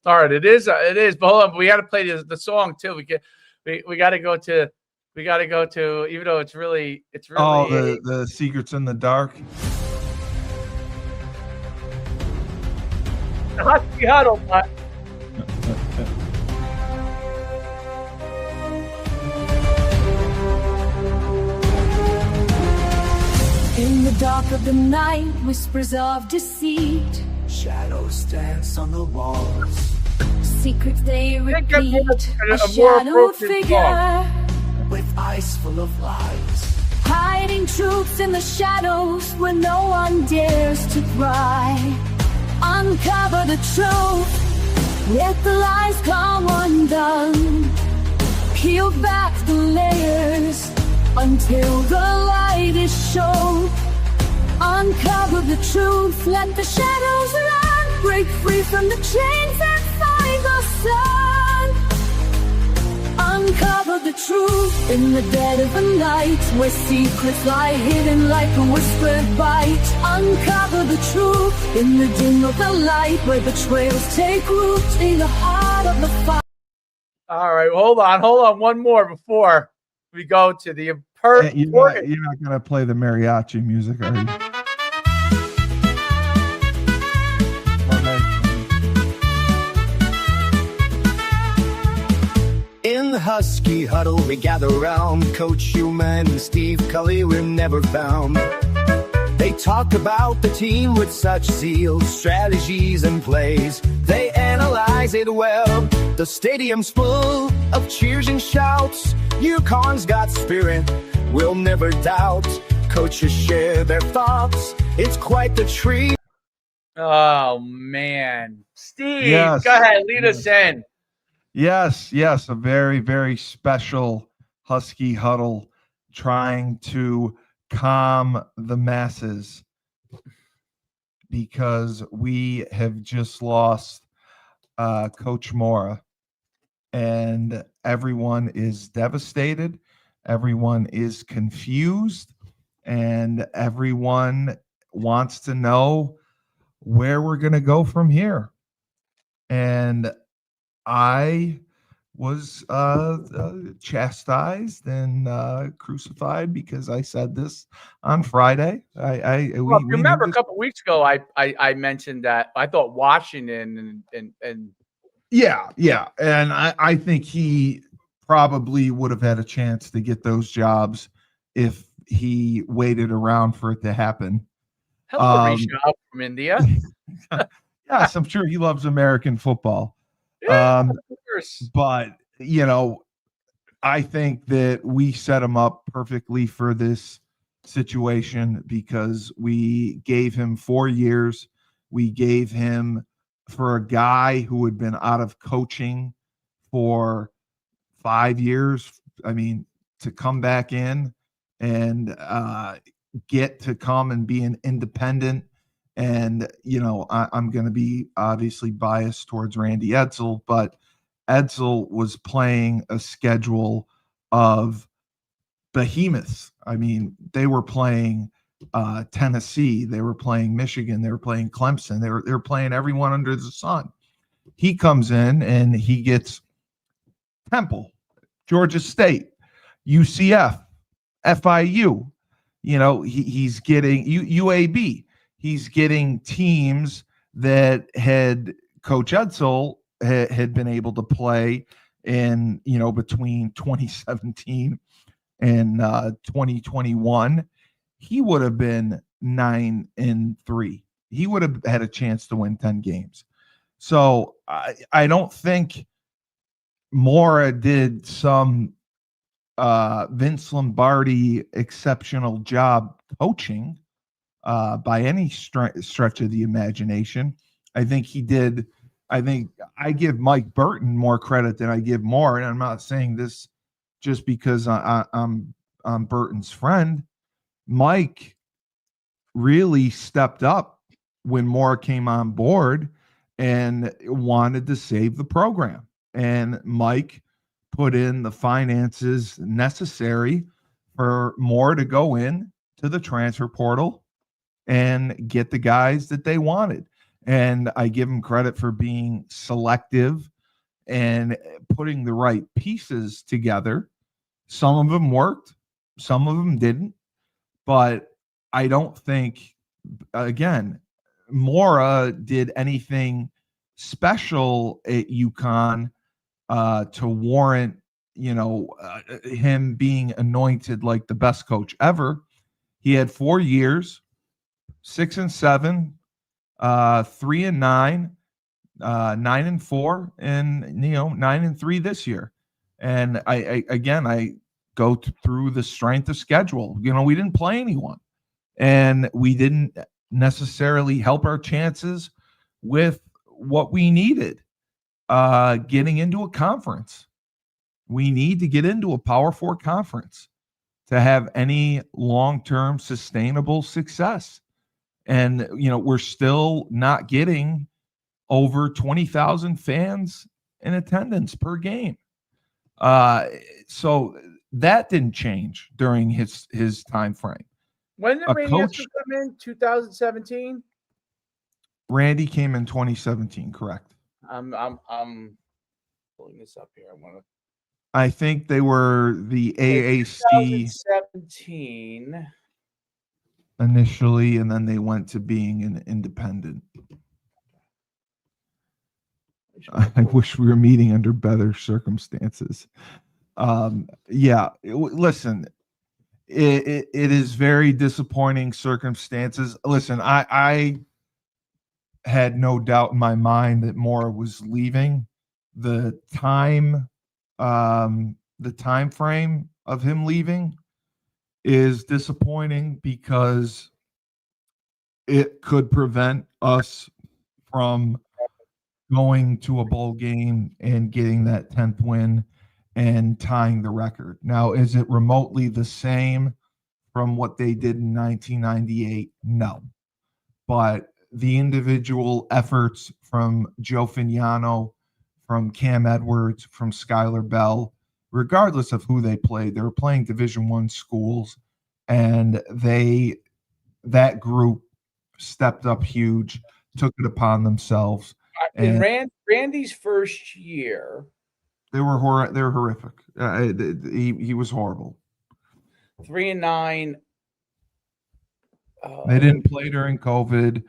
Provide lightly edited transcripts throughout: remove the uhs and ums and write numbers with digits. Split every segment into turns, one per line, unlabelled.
All right, it is. But hold on, we got to play the song too. We got to go to. We got to go to. Even though it's really.
Oh, the Secrets in the Dark.
The Husky Huddle.
In the dark of the night, whispers of deceit,
shadows dance on the walls.
Secrets they repeat, a shadowed figure
with eyes full of lies,
hiding truths in the shadows where no one dares to pry. Uncover the truth, let the lies come undone. Peel back the layers until the light is shown. Uncover the truth, let the shadows run. Break free from the chains and find the sun. Uncover the truth in the dead of the night, where secrets lie hidden like a whispered bite. Uncover the truth in the dim of the light, where the trails take root in the heart of the fire.
All right, hold on. One more before we go to the important.
You're not going to play the mariachi music, are you?
In the Husky Huddle, we gather round. Coach Human and Steve Cully were never found. They talk about the team with such zeal, strategies and plays. They analyze it well. The stadium's full of cheers and shouts. Uconn's got spirit, we'll never doubt. Coaches share their thoughts. It's quite the treat.
Oh, man. Steve,
Yes.
Go ahead. Lead us in.
Yes. A very, very special Husky Huddle trying to calm the masses because we have just lost Coach Mora, and everyone is devastated. Everyone is confused, and everyone wants to know where we're going to go from here. And I was chastised and crucified because I said this on Friday. We
remember a couple of weeks ago, I mentioned that I thought Washington and
yeah, and I think he probably would have had a chance to get those jobs if he waited around for it to happen.
Hello, Rishabh from India.
Yes, I'm sure he loves American football.
Yeah, of course.
But, I think that we set him up perfectly for this situation because we gave him 4 years. We gave him, for a guy who had been out of coaching for 5 years, to come back in and get to come and be an independent. And, I'm going to be obviously biased towards Randy Edsall, but Edsall was playing a schedule of behemoths. They were playing Tennessee, they were playing Michigan, they were playing Clemson, they were playing everyone under the sun. He comes in and he gets Temple, Georgia State, UCF, FIU. He's getting UAB. He's getting teams that had Coach Edsall had been able to play in, between 2017 and 2021. He would have been 9-3. He would have had a chance to win 10 games. So I don't think Mora did some Vince Lombardi exceptional job coaching by any stretch of the imagination. I think he did. I think I give Mike Burton more credit than I give Mora, and I'm not saying this just because I'm Burton's friend. Mike really stepped up when Mora came on board and wanted to save the program. And Mike put in the finances necessary for Mora to go in to the transfer portal and get the guys that they wanted. And I give him credit for being selective and putting the right pieces together. Some of them worked, some of them didn't. But I don't think, again, Mora did anything special at UConn to warrant, him being anointed like the best coach ever. He had 4 years, 6-7, 3-9, 9-4, and 9-3 this year. And I go through the strength of schedule. We didn't play anyone, and we didn't necessarily help our chances with what we needed getting into a conference. We need to get into a Power 4 conference to have any long-term sustainable success. And, we're still not getting over 20,000 fans in attendance per game. So that didn't change during his time frame.
When did Randy Esker come in? 2017?
Randy came in 2017, correct.
I'm pulling this up here.
I think they were the AAC
2017
initially, and then they went to being an independent. I wish we were meeting under better circumstances. Listen, it is very disappointing circumstances. Listen, I had no doubt in my mind that Mora was leaving. The time frame of him leaving is disappointing because it could prevent us from going to a bowl game and getting that 10th win and tying the record. Now, is it remotely the same from what they did in 1998? No. But the individual efforts from Joe Fignano, from Cam Edwards, from Skylar Bell, regardless of who they played, they were playing Division I schools, and that group stepped up huge, took it upon themselves.
In Randy's first year,
they were horrific. He was horrible.
3-9.
They didn't play during COVID.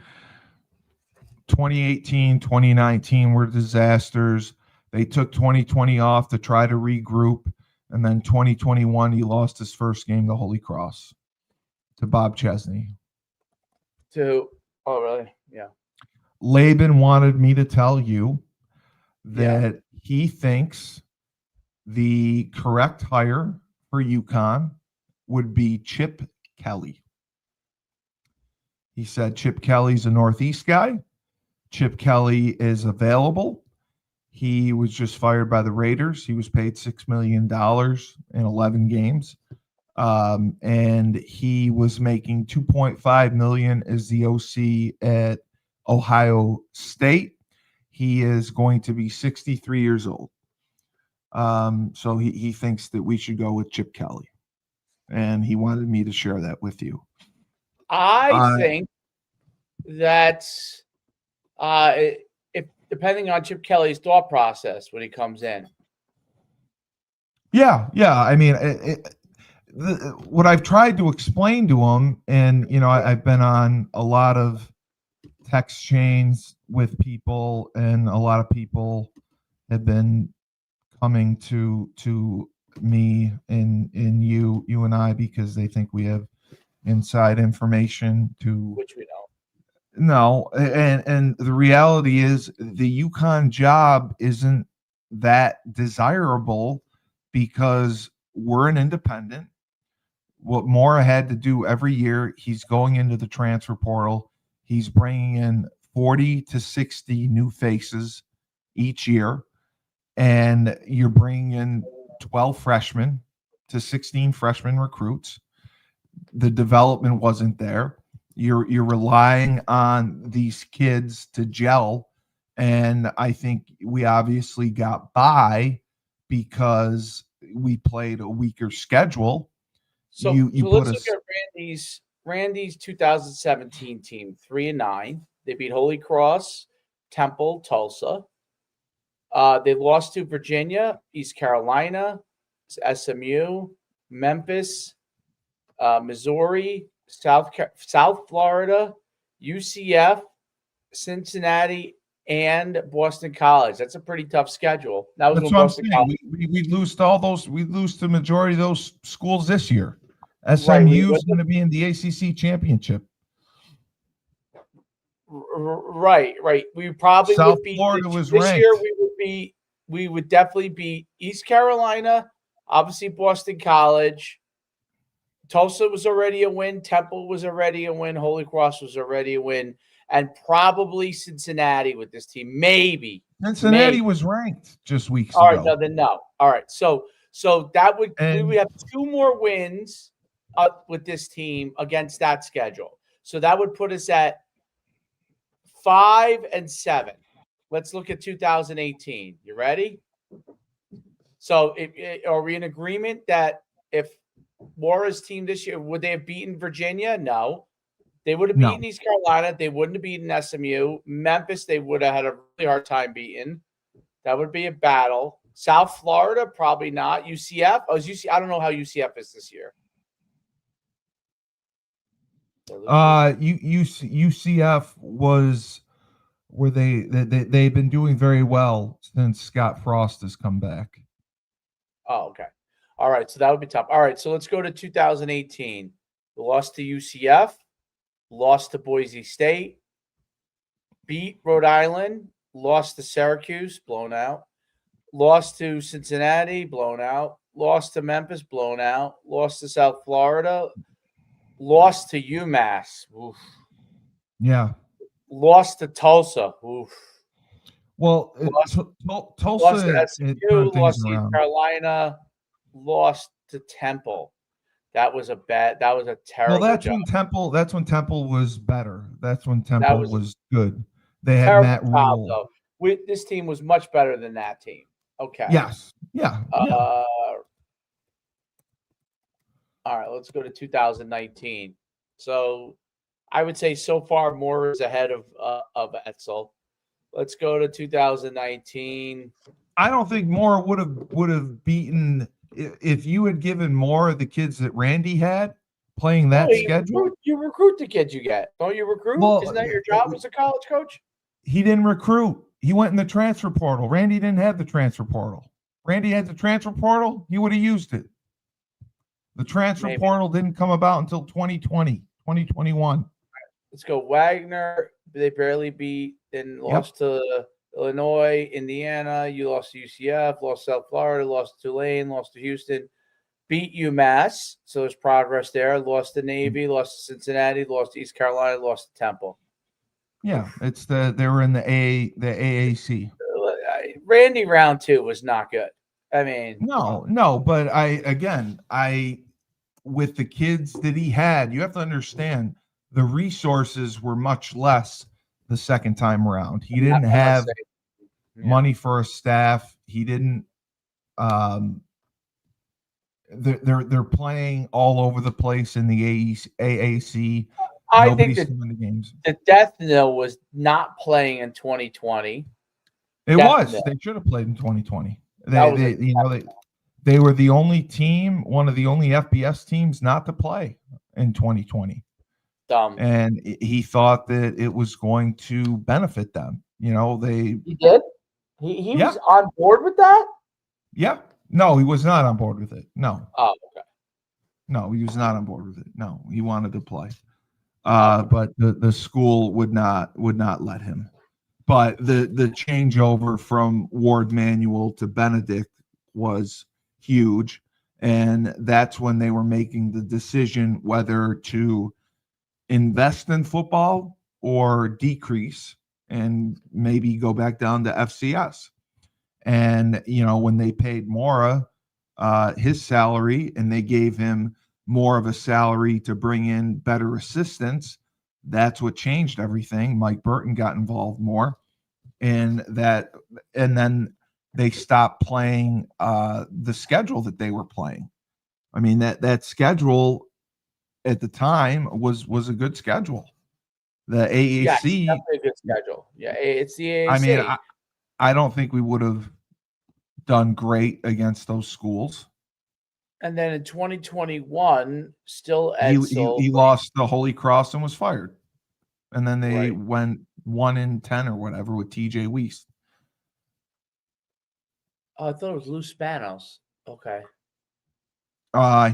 2018, 2019 were disasters. They took 2020 off to try to regroup, and then 2021 he lost his first game to Holy Cross to Bob Chesney.
Oh, really? Yeah.
Laban wanted me to tell you that he thinks the correct hire for UConn would be Chip Kelly. He said Chip Kelly's a Northeast guy. Chip Kelly is available. He was just fired by the Raiders. He was paid $6 million in 11 games. And he was making $2.5 million as the OC at Ohio State. He is going to be 63 years old. So he thinks that we should go with Chip Kelly. And he wanted me to share that with you.
I think that if depending on Chip Kelly's thought process when he comes in.
Yeah. I mean, what I've tried to explain to him, and I've been on a lot of text chains with people, and a lot of people have been coming to me and you and I because they think we have inside information
which we don't.
No, and the reality is the UConn job isn't that desirable because we're an independent. What Mora had to do every year, he's going into the transfer portal. He's bringing in 40 to 60 new faces each year, and you're bringing in 12 freshmen to 16 freshman recruits. The development wasn't there. You're relying on these kids to gel, and I think we obviously got by because we played a weaker schedule.
So let's look at Randy's 2017 team, 3-9. They beat Holy Cross, Temple, Tulsa. They lost to Virginia, East Carolina, SMU, Memphis, Missouri, South Florida, UCF, Cincinnati, and Boston College. That's a pretty tough schedule. That was
That's
when
what I'm
Boston
saying.
College.
We lose to all those. We lose to the majority of those schools this year.
Right,
SMU is going to be in the ACC championship.
Right. We probably
South
would beat
Florida was
this year.
ranked.
We would definitely beat East Carolina, obviously Boston College. Tulsa was already a win. Temple was already a win. Holy Cross was already a win, and probably Cincinnati with this team. Maybe
Cincinnati was ranked just weeks
All right,
ago.
no. All right, so that would we
And-
would have 2 more wins with this team against that schedule. So that would put us at 5 and 7. Let's look at 2018. You ready? So, are we in agreement that if Mora's team this year, would they have beaten Virginia? No. They would have
No.
beaten East Carolina. They wouldn't have beaten SMU. Memphis, they would have had a really hard time beating. That would be a battle. South Florida, probably not. UCF. Oh, is UCF? I don't know how UCF is this year.
UCF was where they've been doing very well since Scott Frost has come back.
Oh, okay. All right, so that would be tough. All right, so let's go to 2018. We lost to UCF, lost to Boise State, beat Rhode Island, lost to Syracuse, blown out, lost to Cincinnati, blown out, lost to Memphis, blown out, lost to South Florida, lost to UMass, oof.
Yeah.
Lost to Tulsa, oof.
Well, Tulsa
Lost to SMU, lost to East
around.
Carolina, lost to Temple. That was a terrible.
Well, that's
job.
when Temple was better. That's when Temple was good. They had
Terrible
Matt
job,
Rule.
though. This team was much better than that team. Okay.
Yes. Yeah.
All right, let's go to 2019. So I would say so far Mora is ahead of Etzel. Let's go to 2019.
I don't think Mora would have beaten if you had given Mora the kids that Randy had playing that schedule.
You recruit the kids you get. Don't you recruit?
Well,
Isn't that your job as a college coach?
He didn't recruit. He went in the transfer portal. Randy didn't have the transfer portal. Randy had the transfer portal. He would have used it. The transfer portal didn't come about until 2020, 2021.
Let's go. Wagner, they barely beat and lost to Illinois, Indiana. You lost to UCF, lost to South Florida, lost to Tulane, lost to Houston, beat UMass. So there's progress there. Lost to Navy, lost to Cincinnati, lost to East Carolina, lost to Temple.
Yeah, they were in the AAC.
Randy round 2 was not good. I mean,
no, but with the kids that he had, you have to understand the resources were much less the second time around. He didn't have money for a staff. He didn't. They're playing all over the place in the AAC.
I think the death knell was not playing in 2020.
It was. They should have played in 2020. They were the only team, one of the only FBS teams not to play in 2020.
Dumb.
And he thought that it was going to benefit them.
He did. He was on board with that.
Yeah. No, he was not on board with it. No.
Oh, okay.
No, he was not on board with it. No, he wanted to play. But the school would not let him. But the changeover from Ward Manuel to Benedict was huge, and that's when they were making the decision whether to invest in football or decrease and maybe go back down to FCS. And when they paid Mora his salary and they gave him more of a salary to bring in better assistants, that's what changed everything. Mike Burton got involved more in that, and then they stopped playing the schedule that they were playing. I mean, that schedule at the time was a good schedule. The
Yeah, it's
AAC,
definitely a good schedule. Yeah, it's the AAC.
I mean, I don't think we would have done great against those schools.
And then in 2021, still
He
Edsel.
lost the Holy Cross and was fired. And then they
Right.
went 1-10 or whatever with TJ Weiss.
Oh, I thought it was Lou Spanos. Okay.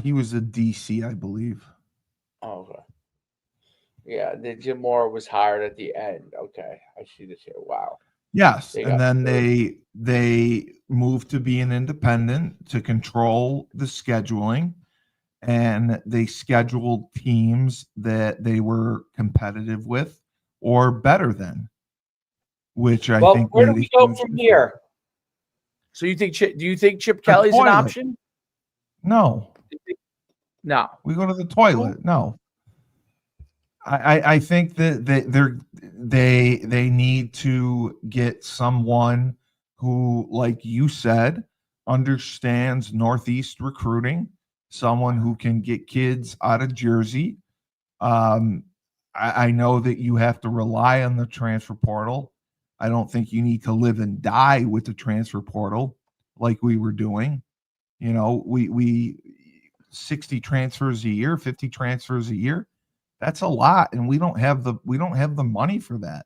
He was a DC, I believe.
Oh, okay. Yeah, the Jim Mora was hired at the end. Okay, I see this here. Wow.
Yes,
They
and
got
then
screwed.
they moved to be an independent to control the scheduling, and they scheduled teams that they were competitive with or better than, which I
Well,
think
where do
made
we
a
go
huge
from
difference.
here? So you think? Do you think Chip
The
Kelly's an
toilet.
option?
No,
No.
we go to the toilet. No, I think that they need to get someone who, like you said, understands Northeast recruiting, someone who can get kids out of Jersey. I know that you have to rely on the transfer portal. I don't think you need to live and die with the transfer portal like we were doing. You know, we 60 transfers a year, 50 transfers a year. That's a lot, and we don't have the money for that.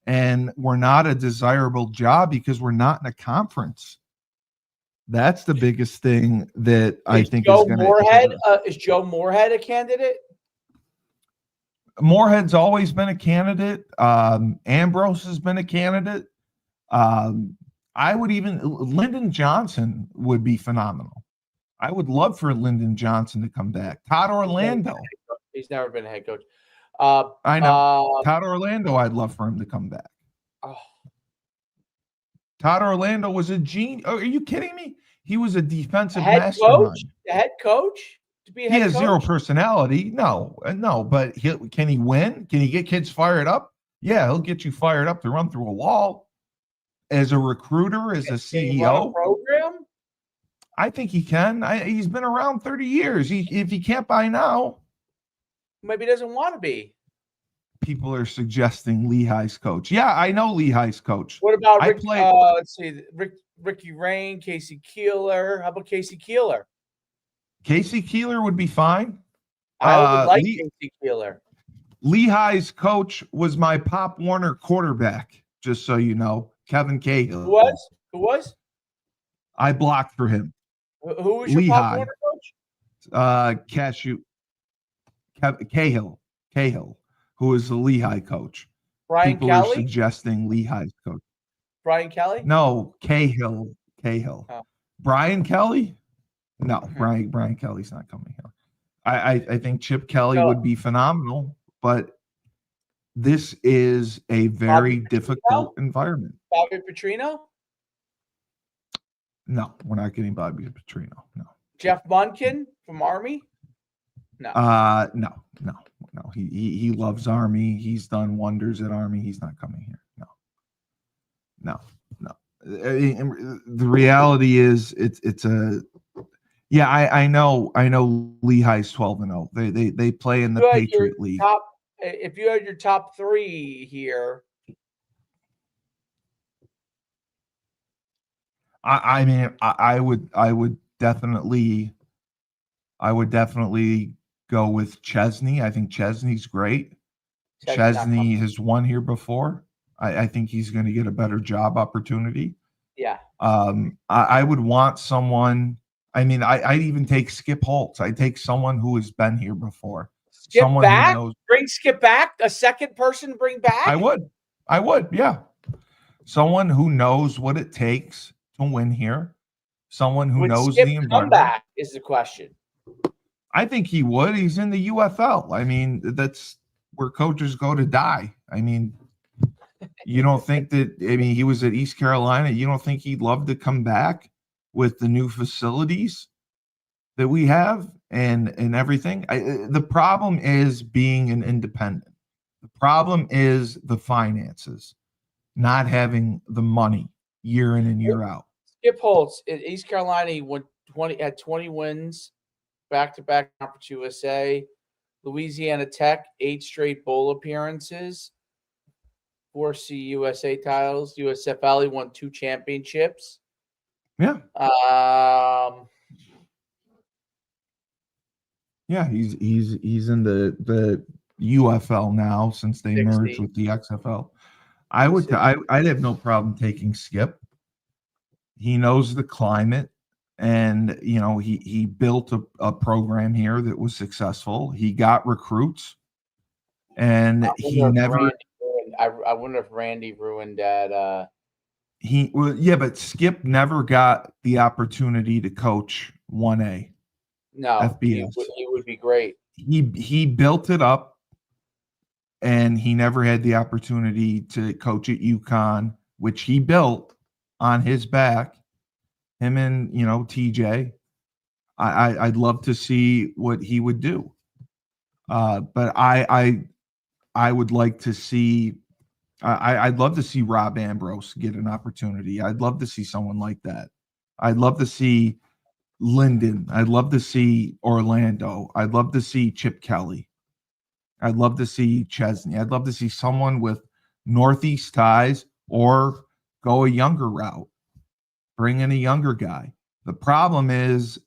And we're not a desirable job because we're not in a conference. That's the biggest thing that I think is going to.
Is Joe Moorhead a candidate?
Moorhead's always been a candidate. Ambrose has been a candidate. I would even Lyndon Johnson would be phenomenal. I would love for Lyndon Johnson to come back. Todd Orlando.
He's never been a head coach.
I know. Todd Orlando, I'd love for him to come back.
Oh,
Todd Orlando was a genius. Oh, are you kidding me? He was a defensive
head
mastermind.
coach? The head coach? To be a
He
head
has
coach?
zero personality. No, but can he win? Can he get kids fired up? Yeah, he'll get you fired up to run through a wall. As a recruiter, as a
Can he run a
CEO,
program?
I think he can. He's been around 30 years. If he can't by now,
Maybe he doesn't want to be.
people are suggesting Lehigh's coach. Yeah, I know Lehigh's coach.
What about
I
Rick?
played-
Let's see, Ricky Rain, Casey Keeler. How about Casey Keeler?
Casey Keeler would be fine.
I would like Casey Keeler.
Lehigh's coach was my Pop Warner quarterback, just so you know. Kevin Cahill.
Who was?
I blocked for him.
Who was your Pop Warner coach?
Cahill, who was the Lehigh coach.
Brian
People
Kelly?
are suggesting Lehigh's coach.
Brian Kelly?
No, Cahill.
Oh.
Brian Kelly? No, Brian Kelly's not coming here. I think Chip Kelly would be phenomenal, but this is a very difficult environment.
Bobby Petrino?
No, we're not getting Bobby Petrino. No.
Jeff Munkin from Army? No.
No. He loves Army. He's done wonders at Army. He's not coming here. No. The reality is it's a yeah, I know Lehigh's 12-0. They play in the Patriot League.
If you had your top three here,
I mean, I would definitely go with Chesney. I think Chesney's great. Chesney has won here before. I think he's going to get a better job opportunity.
Yeah.
I would want someone. I mean, I'd even take Skip Holtz. I'd take someone who has been here before. Someone
back?
who knows.
Bring Skip back? A second person bring back?
I would, yeah. Someone who knows what it takes to win here. Someone who knows the environment.
Come back is the question.
I think he would. He's in the UFL. I mean, that's where coaches go to die. I mean, you don't think that, I mean, he was at East Carolina. You don't think he'd love to come back with the new facilities that we have and everything? The problem is being an independent. The problem is the finances, not having the money year in and year out.
Skip Holtz at East Carolina, he had 20 wins, back-to-back Conference USA. Louisiana Tech, 8 straight bowl appearances, 4 CUSA titles. USFL, he won 2 championships.
Yeah. Yeah, he's in the UFL now since they
60.
merged with the XFL. I'd have no problem taking Skip. He knows the climate, and he built a program here that was successful. He got recruits, and he never.
I wonder if Randy ruined that.
But Skip never got the opportunity to coach 1A.
No,
FBS.
He would be great.
He built it up, and he never had the opportunity to coach at Uconn, which he built on his back. Him and TJ. I'd love to see what he would do, but I would like to see. I'd love to see Rob Ambrose get an opportunity. I'd love to see someone like that. I'd love to see Linden. I'd love to see Orlando. I'd love to see Chip Kelly. I'd love to see Chesney. I'd love to see someone with Northeast ties, or go a younger route. Bring in a younger guy. The problem is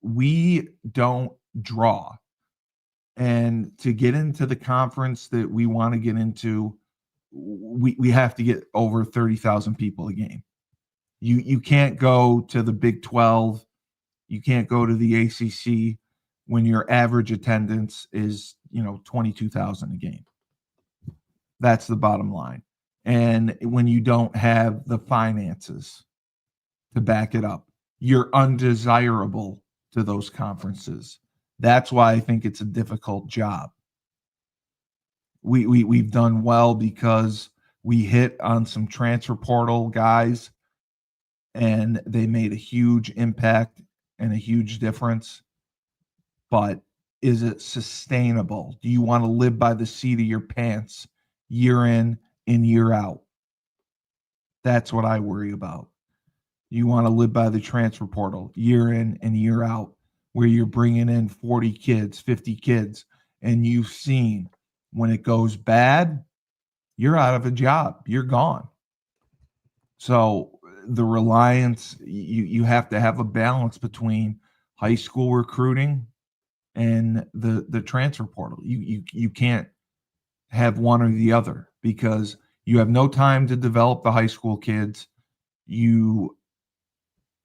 we don't draw. And to get into the conference that we want to get into, we have to get over 30,000 people a game. You can't go to the Big 12. You can't go to the ACC when your average attendance is 22,000 a game. That's the bottom line. And when you don't have the finances to back it up, you're undesirable to those conferences. That's why I think it's a difficult job. We've done well because we hit on some transfer portal guys, and they made a huge impact and a huge difference. But is it sustainable? Do you want to live by the seat of your pants year in and year out? That's what I worry about. You want to live by the transfer portal year in and year out, where you're bringing in 40 kids, 50 kids, and you've seen when it goes bad, you're out of a job. You're gone. So the reliance, you have to have a balance between high school recruiting and the transfer portal. You can't have one or the other, because you have no time to develop the high school kids.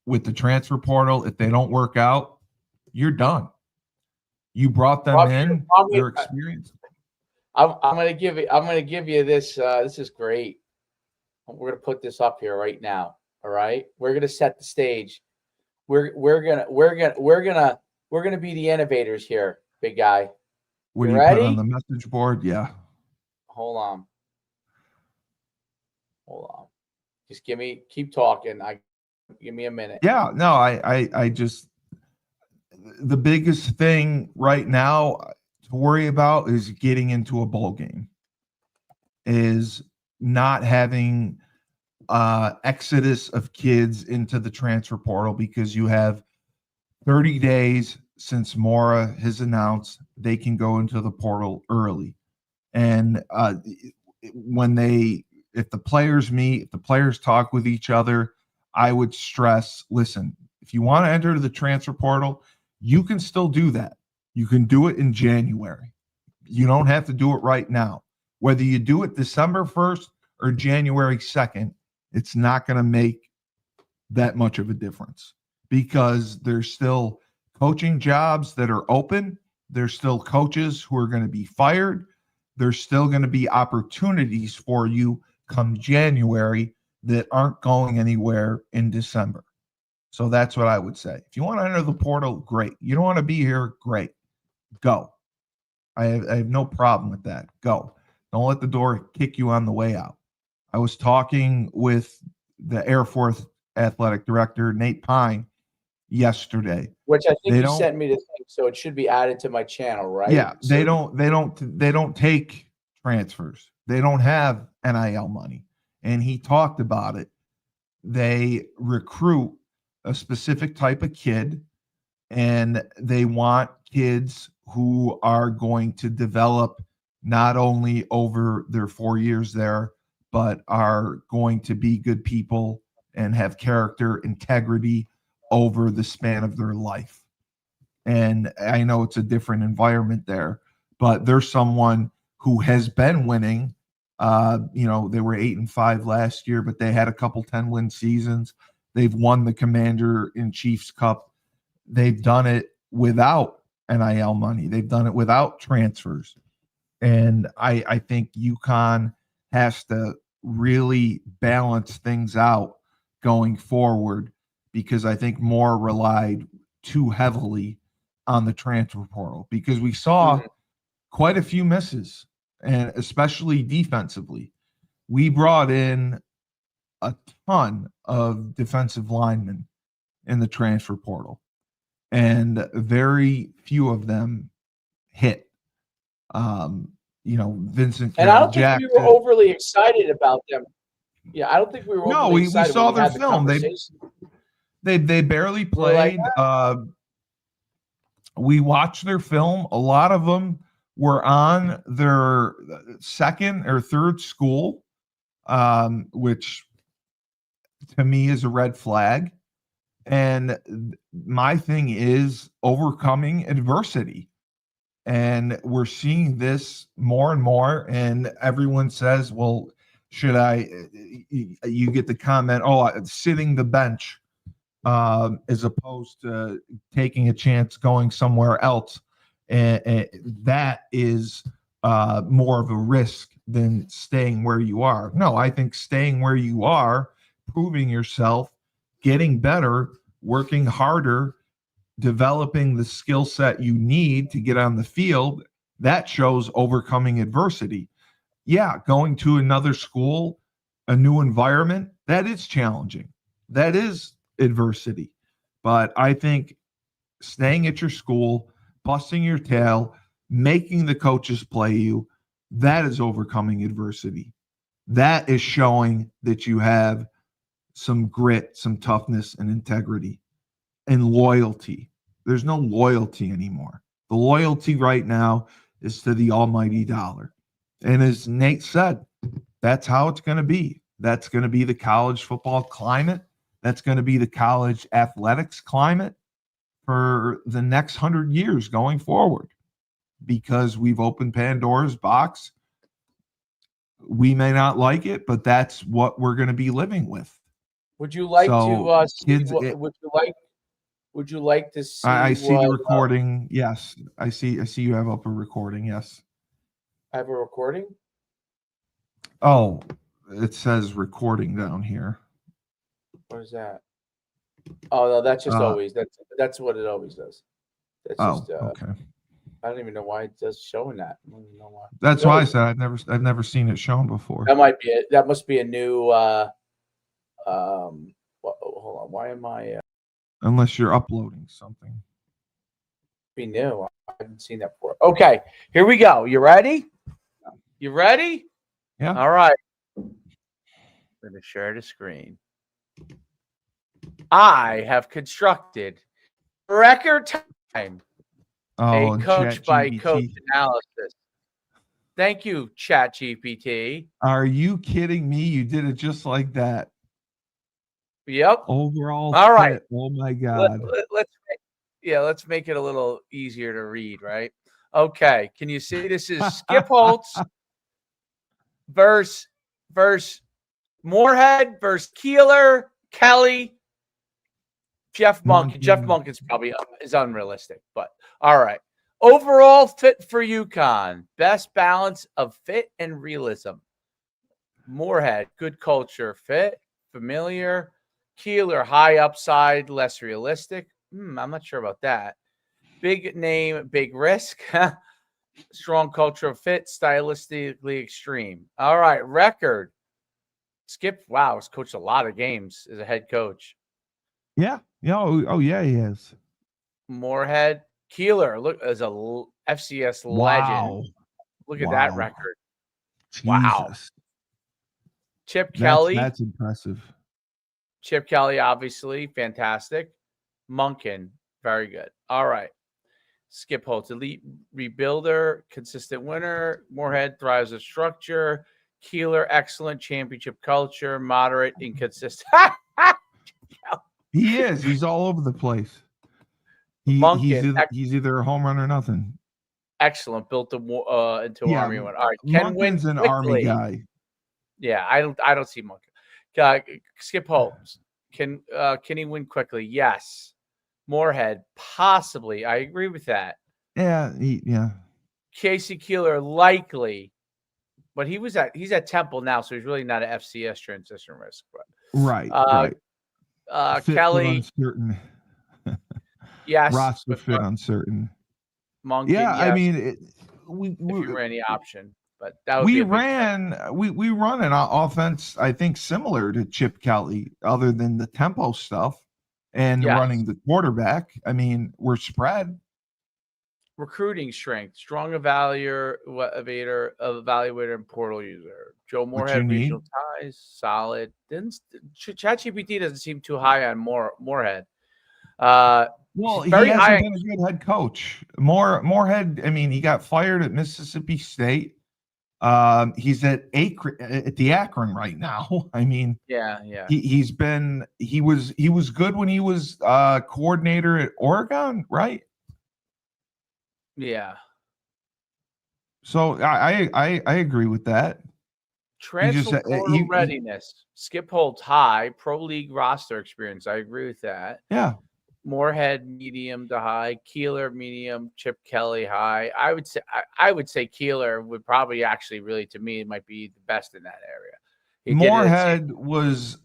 With the transfer portal, if they don't work out, you're done. You brought them in, their experience.
I'm gonna give you this. This is great. We're gonna put this up here right now. All right, we're gonna set the stage. We're gonna be the innovators here, big guy.
What do you
ready?
Put on the message board? Yeah.
Hold on. Just keep talking. Give me a minute.
Yeah, no, I just, the biggest thing right now to worry about is getting into a bowl game, is not having exodus of kids into the transfer portal, because you have 30 days since Mora has announced they can go into the portal early. And if the players meet, if the players talk with each other, I would stress, listen, if you want to enter the transfer portal, you can still do that. You can do it in January. You don't have to do it right now. Whether you do it December 1st or January 2nd, it's not going to make that much of a difference, because there's still coaching jobs that are open. There's still coaches who are going to be fired. There's still going to be opportunities for you come January that aren't going anywhere in December. So that's what I would say. If you want to enter the portal, great. You don't want to be here, great. Go. I have no problem with that. Go. Don't let the door kick you on the way out. I was talking with the Air Force athletic director, Nate Pine, yesterday.
Which I think you sent me the thing, so it should be added to my channel, right?
Yeah, they don't take transfers. They don't have NIL money. And he talked about it. They recruit a specific type of kid, and they want kids who are going to develop not only over their 4 years there, but are going to be good people and have character, integrity over the span of their life. And I know it's a different environment there, but there's someone who has been winning. They were 8-5 last year, but they had a couple 10-win seasons. They've won the Commander-in-Chief's Cup. They've done it without NIL money. They've done it without transfers. And I think UConn has to really balance things out going forward, because I think Mora relied too heavily on the transfer portal, because we saw quite a few misses, and especially defensively. We brought in a ton of defensive linemen in the transfer portal, and very few of them hit. Vincent
And I
Carroll
don't think we
Jackson.
were overly excited about them. Yeah, I don't think we were
No,
overly
we
excited
saw
when we
their
had the
film.
conversation.
They barely
We're like,
played. We watched their film. A lot of them were on their second or third school, which to me is a red flag. And my thing is overcoming adversity. And we're seeing this more and more. And everyone says, well, should you get the comment, sitting the bench as opposed to taking a chance going somewhere else. And that is more of a risk than staying where you are. No, I think staying where you are, proving yourself, getting better, working harder, developing the skill set you need to get on the field, that shows overcoming adversity. Yeah, going to another school, a new environment, that is challenging. That is adversity. But I think staying at your school, busting your tail, making the coaches play you, that is overcoming adversity. That is showing that you have some grit, some toughness, and integrity and loyalty. There's no loyalty anymore. The loyalty right now is to the almighty dollar. And as Nate said, that's how it's going to be. That's going to be the college football climate. That's going to be the college athletics climate for the next 100 years going forward, because we've opened Pandora's box. We may not like it, but that's what we're going to be living with.
Would you like to see
kids,
would you like to see
I see the recording. Yes. I see you have up a recording. Yes.
I have a recording?
Oh, it says recording down here.
What is that? Oh no, that's just always that's what it always does. That's just
okay.
I don't even know why it's just showing that. I don't even know why.
That's why I said I've never seen it shown before.
That might be it. That must be a new hold on. Why am I
Unless you're uploading something.
be new? I haven't seen that before. Okay, here we go. You ready? You ready?
Yeah.
All right. I'm going to share the screen. I have constructed record time a coach by coach analysis. Thank you, ChatGPT.
Are you kidding me? You did it just like that.
Yep.
Overall.
All right.
Oh my God.
Let's make it a little easier to read, right? Okay. Can you see this is Skip Holtz versus Moorhead versus Keeler, Kelly, Jeff Monken. Jeff Monken's probably is unrealistic, but all right. Overall fit for UConn. Best balance of fit and realism. Moorhead, good culture, fit, familiar. Keeler, high upside, less realistic. I'm not sure about that. Big name, big risk. Strong cultural fit, stylistically extreme. All right, record. Skip, wow, has coached a lot of games as a head coach.
Yeah. Yeah. Oh yeah, he is.
Moorhead, Keeler, look, as a FCS legend. Look at that record.
Jesus.
Wow. Chip Kelly.
That's impressive.
Chip Kelly, obviously, fantastic. Monken, very good. All right. Skip Holtz, elite rebuilder, consistent winner. Moorhead thrives with structure. Keeler, excellent championship culture. Moderate, inconsistent.
He is. He's all over the place.
Monken,
He's either a home run or nothing.
excellent. Built into
Yeah,
Army one. All right, can win
Monken's an
quickly.
Army guy.
Yeah, I don't see Monken. Skip Holtz, can he win quickly? Yes. Moorhead, possibly. I agree with that.
Yeah,
Casey Keeler, likely, but he's at Temple now, so he's really not an FCS transition risk. But
right. Fit
Kelly,
uncertain.
yes.
Roster fit uncertain.
Monken,
Yeah,
yes.
I mean,
if you ran the option, but that would
we
be a big
ran an offense, I think, similar to Chip Kelly, other than the tempo stuff and
Yes.
running the quarterback. I mean, we're spread.
recruiting strength, strong evaluator, and portal user. Joe Moorhead, regional ties, solid. ChatGPT doesn't seem too high on Moorhead.
Well, he
very
hasn't
high.
been a good head coach. Moorhead, I mean, he got fired at Mississippi State. He's at the Akron right now. I mean,
Yeah.
He was good when he was coordinator at Oregon, right?
Yeah.
So I agree with that.
Transfer portal readiness. Skip Holtz, high. Pro league roster experience. I agree with that.
Yeah.
Moorhead, medium to high. Keeler, medium. Chip Kelly, high. I would say Keeler would probably actually really, to me, might be the best in that area.
Moorhead was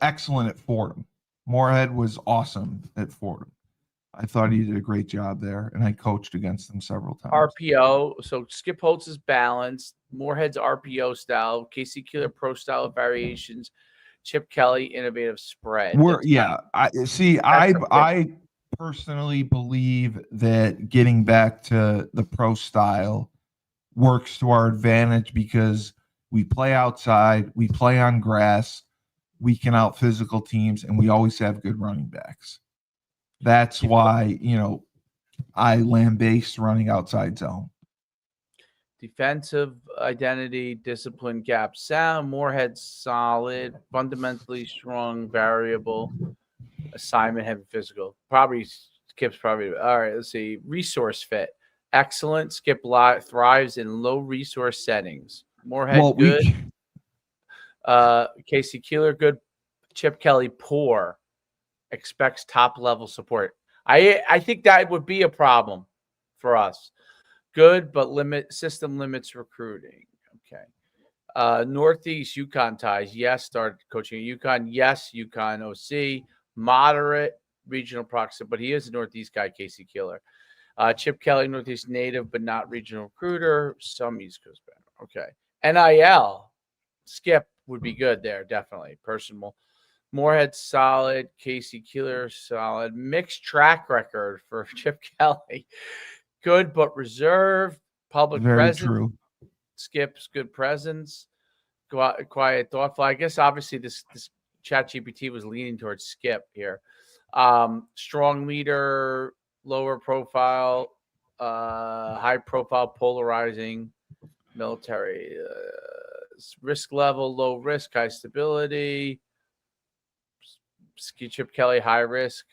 excellent at Fordham. Moorhead was awesome at Fordham. I thought he did a great job there, and I coached against him several times.
RPO. So Skip Holtz is balanced. Moorhead's RPO style. Casey Keeler pro style variations. Chip Kelly innovative spread.
I personally believe that getting back to the pro style works to our advantage because we play outside, we play on grass, we can out physical teams, and we always have good running backs. That's why, I lambaste running outside zone.
Defensive identity, discipline, gap sound. Moorhead solid, fundamentally strong, variable, assignment heavy, physical. Skip's probably all right. Let's see. Resource fit, excellent. Skip thrives in low resource settings. Moorhead good. Casey Keeler good. Chip Kelly poor. Expects top level support. I think that would be a problem for us. Good, but system limits recruiting. Okay. Northeast Uconn ties. Yes, started coaching at Uconn. Yes, Uconn OC. Moderate regional proximity, but he is a Northeast guy, Casey Keeler. Chip Kelly, Northeast native, but not regional recruiter. Some East Coast better. Okay. NIL. Skip would be good there, definitely. Personal. Moorhead solid. Casey Keeler solid. Mixed track record for Chip Kelly. Good but reserved. Public presence. Very true. Skip's good presence. Quiet, thoughtful. I guess obviously this ChatGPT was leaning towards Skip here. Strong leader, lower profile, high profile, polarizing, military. Risk level, low risk, high stability. Chip Kelly, high risk.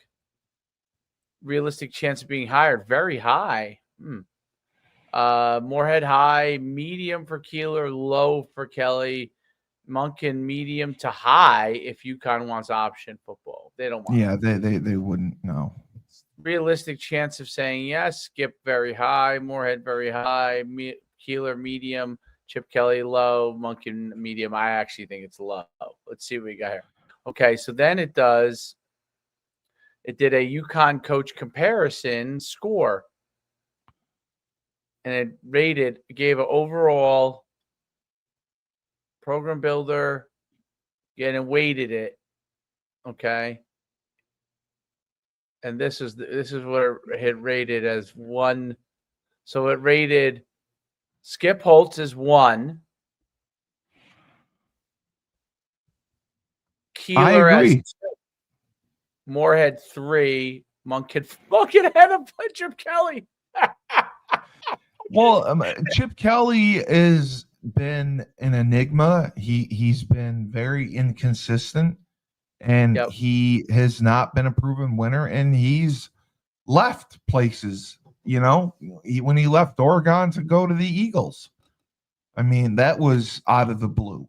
Realistic chance of being hired, very high. Moorhead, high. Medium for Keeler, low for Kelly. Monken, medium to high if Uconn wants option football. They don't want
they wouldn't, no.
Realistic chance of saying yes. Skip, very high. Moorhead, very high. Keeler, medium. Chip Kelly, low. Monken, medium. I actually think it's low. Let's see what we got here. Okay, so then it did a Uconn coach comparison score. And it gave an overall program builder, and weighted it. Okay. And this is what it had rated as 1. So it rated Skip Holtz as 1. Keeler as 2. Moorhead 3, Monk get ahead of Chip Kelly.
Well, Chip Kelly has been an enigma. He's been very inconsistent, and
Yep.
he has not been a proven winner. And he's left places. When he left Oregon to go to the Eagles, I mean, that was out of the blue.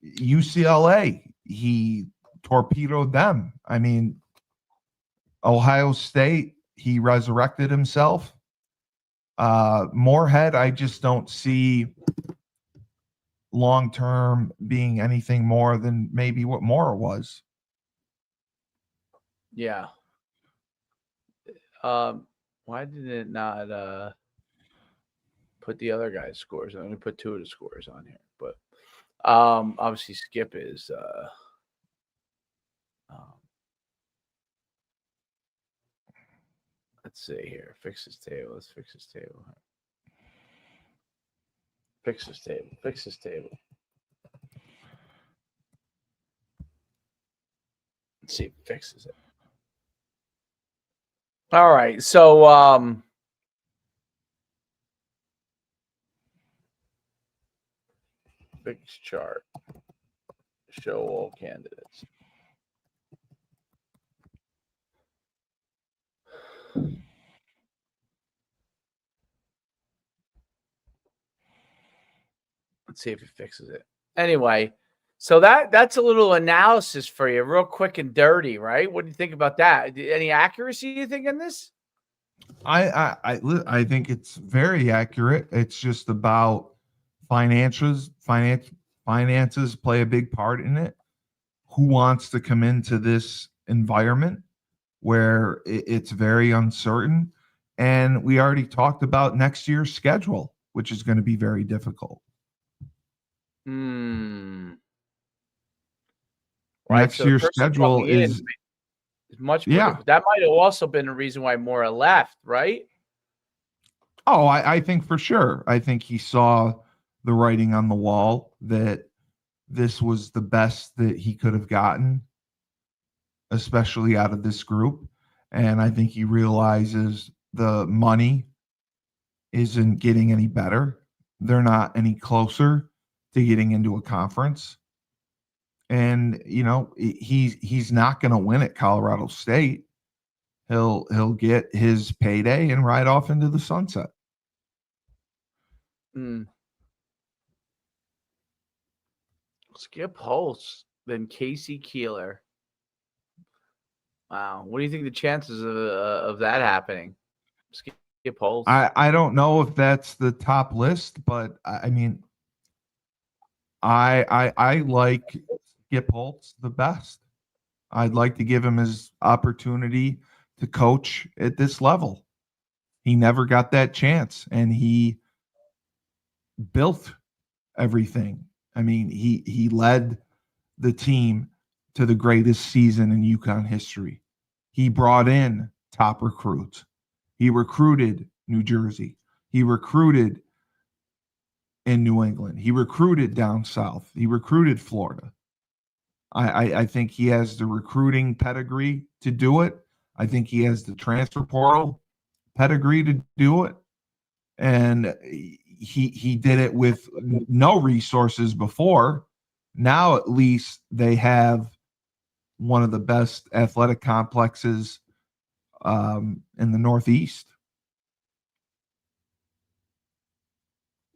UCLA, he torpedoed them. I mean, Ohio State, he resurrected himself. Moorhead, I just don't see long term being anything more than maybe what Mora was.
Yeah. Why did it not put the other guy's scores? I'm going to put two of the scores on here, but obviously Skip is let's see here. Fix this table. Let's fix this table. Fix this table. Fix this table. Let's see if it fixes it. All right. So fix chart. Show all candidates. Let's see if it fixes it. Anyway, so that's a little analysis for you, real quick and dirty, right? What do you think about that? Any accuracy you think in this?
I think it's very accurate. It's just about finances. Finances play a big part in it. Who wants to come into this environment where it's very uncertain? And we already talked about next year's schedule, which is going to be very difficult.
Right.
Next
So
year's schedule is
much
yeah.
bigger. That might have also been a reason why Mora left, right?
Oh, I think for sure. I think he saw the writing on the wall that this was the best that he could have gotten, especially out of this group. And I think he realizes the money isn't getting any better. They're not any closer to getting into a conference. And, he's not going to win at Colorado State. He'll get his payday and ride off into the sunset.
Skip Holtz, then Casey Keeler. Wow. What do you think the chances of that happening? Skip Holtz.
I don't know if that's the top list, but I mean, I like Skip Holtz the best. I'd like to give him his opportunity to coach at this level. He never got that chance, and he built everything. I mean, he led the team to the greatest season in Uconn history. He brought in top recruits. He recruited New Jersey. He recruited in New England. He recruited down south. He recruited Florida. I think he has the recruiting pedigree to do it. I think he has the transfer portal pedigree to do it. And he did it with no resources before. Now at least they have one of the best athletic complexes in the Northeast.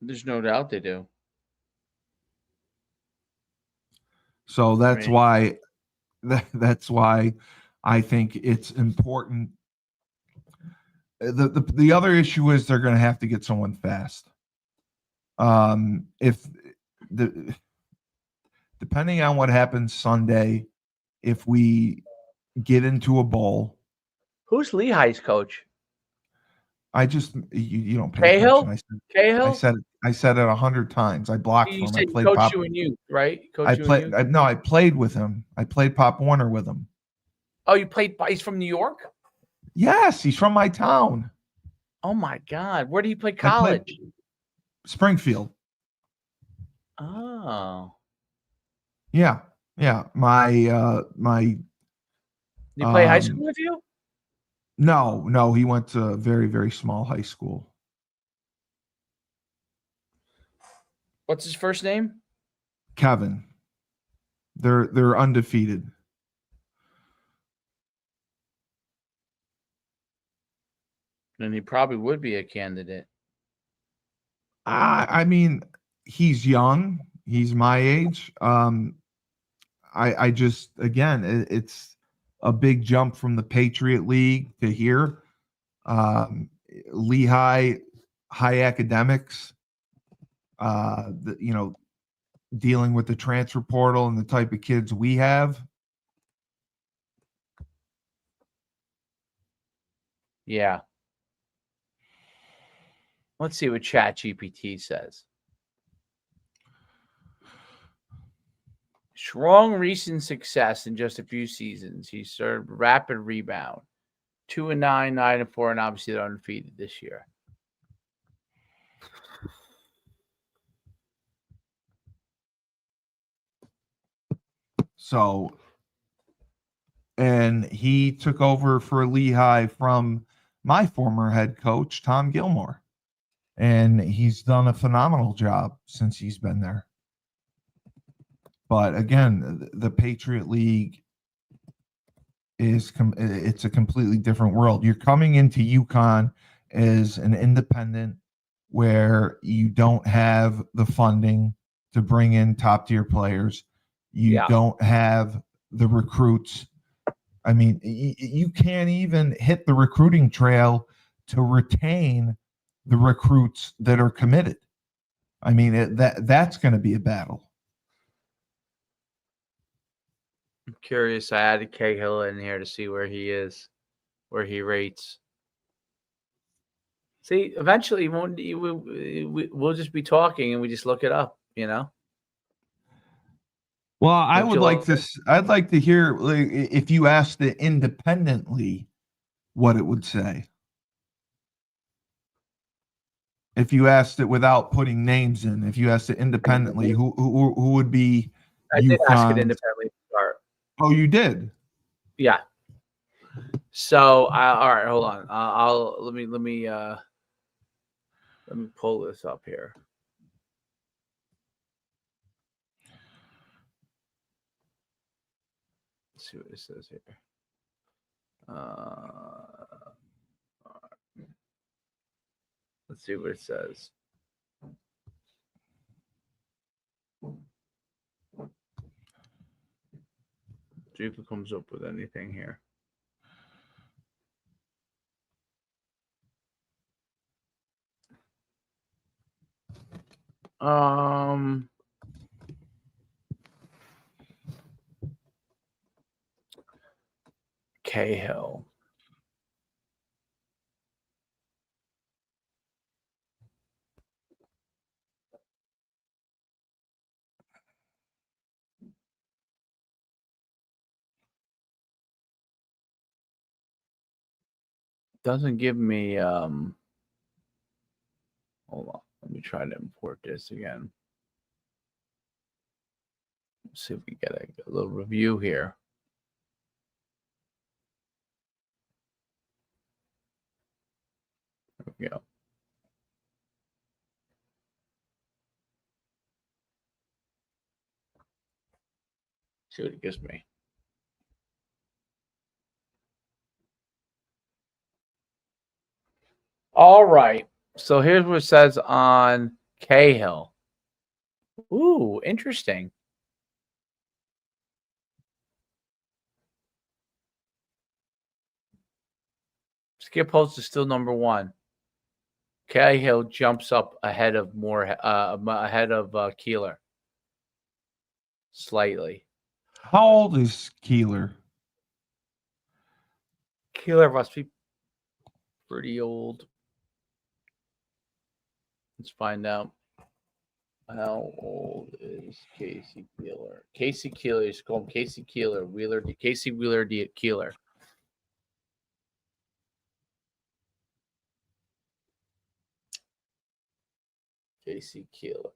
There's no doubt they do.
So that's why I think it's important. The other issue is they're going to have to get someone fast. Depending on what happens Sunday, if we get into a bowl.
Who's Lehigh's coach?
I just you don't pay
Cahill?
attention.
Cahill?
I said it 100 times. I blocked
You
for him.
said
I played
coach
Pop.
you and you, right?
I played with him. I played Pop Warner with him.
Oh, you played. He's from New York.
Yes, he's from my town.
Oh my God, where did he play college?
Springfield.
Oh.
Yeah. My
Did he play high school with you?
No, he went to a very, very small high school.
What's his first name?
Kevin. They're undefeated.
And he probably would be a candidate.
I mean, he's young. He's my age. I just, again, it's a big jump from the Patriot League to here. Lehigh, high academics. Dealing with the transfer portal and the type of kids we have.
Yeah. Let's see what ChatGPT says. Strong recent success in just a few seasons. He served rapid rebound. 2-9, 9-4, and obviously they're undefeated this year.
So, and he took over for Lehigh from my former head coach, Tom Gilmore. And he's done a phenomenal job since he's been there. But again, the Patriot League it's a completely different world. You're coming into Uconn as an independent where you don't have the funding to bring in top tier players. You don't have the recruits. I mean, you can't even hit the recruiting trail to retain the recruits that are committed. I mean, that's going to be a battle.
I'm curious. I added Cahill in here to see where he is, where he rates. See, eventually we'll just be talking and we just look it up, you know?
Well, I'd like to hear if you asked it independently what it would say. If you asked it without putting names in, if you asked it independently, who would be
I did ask it independently to start.
Oh, you did?
Yeah. So, all right, hold on. Let me pull this up here. Let's see what it says here. Let's see what it says. See if it comes up with anything here. Cahill. Doesn't give me hold on. Let me try to import this again. Let's see if we get a little review here. There we go. See what it gives me. All right. So here's what it says on Cahill. Ooh, interesting. Skip Holtz is still number one. Cahill jumps up ahead of Keeler. Slightly.
How old is Keeler?
Keeler must be pretty old. Let's find out. How old is Casey Keeler? Casey Keeler. You call him Casey Keeler. Casey Wheeler Keeler. Casey Keeler.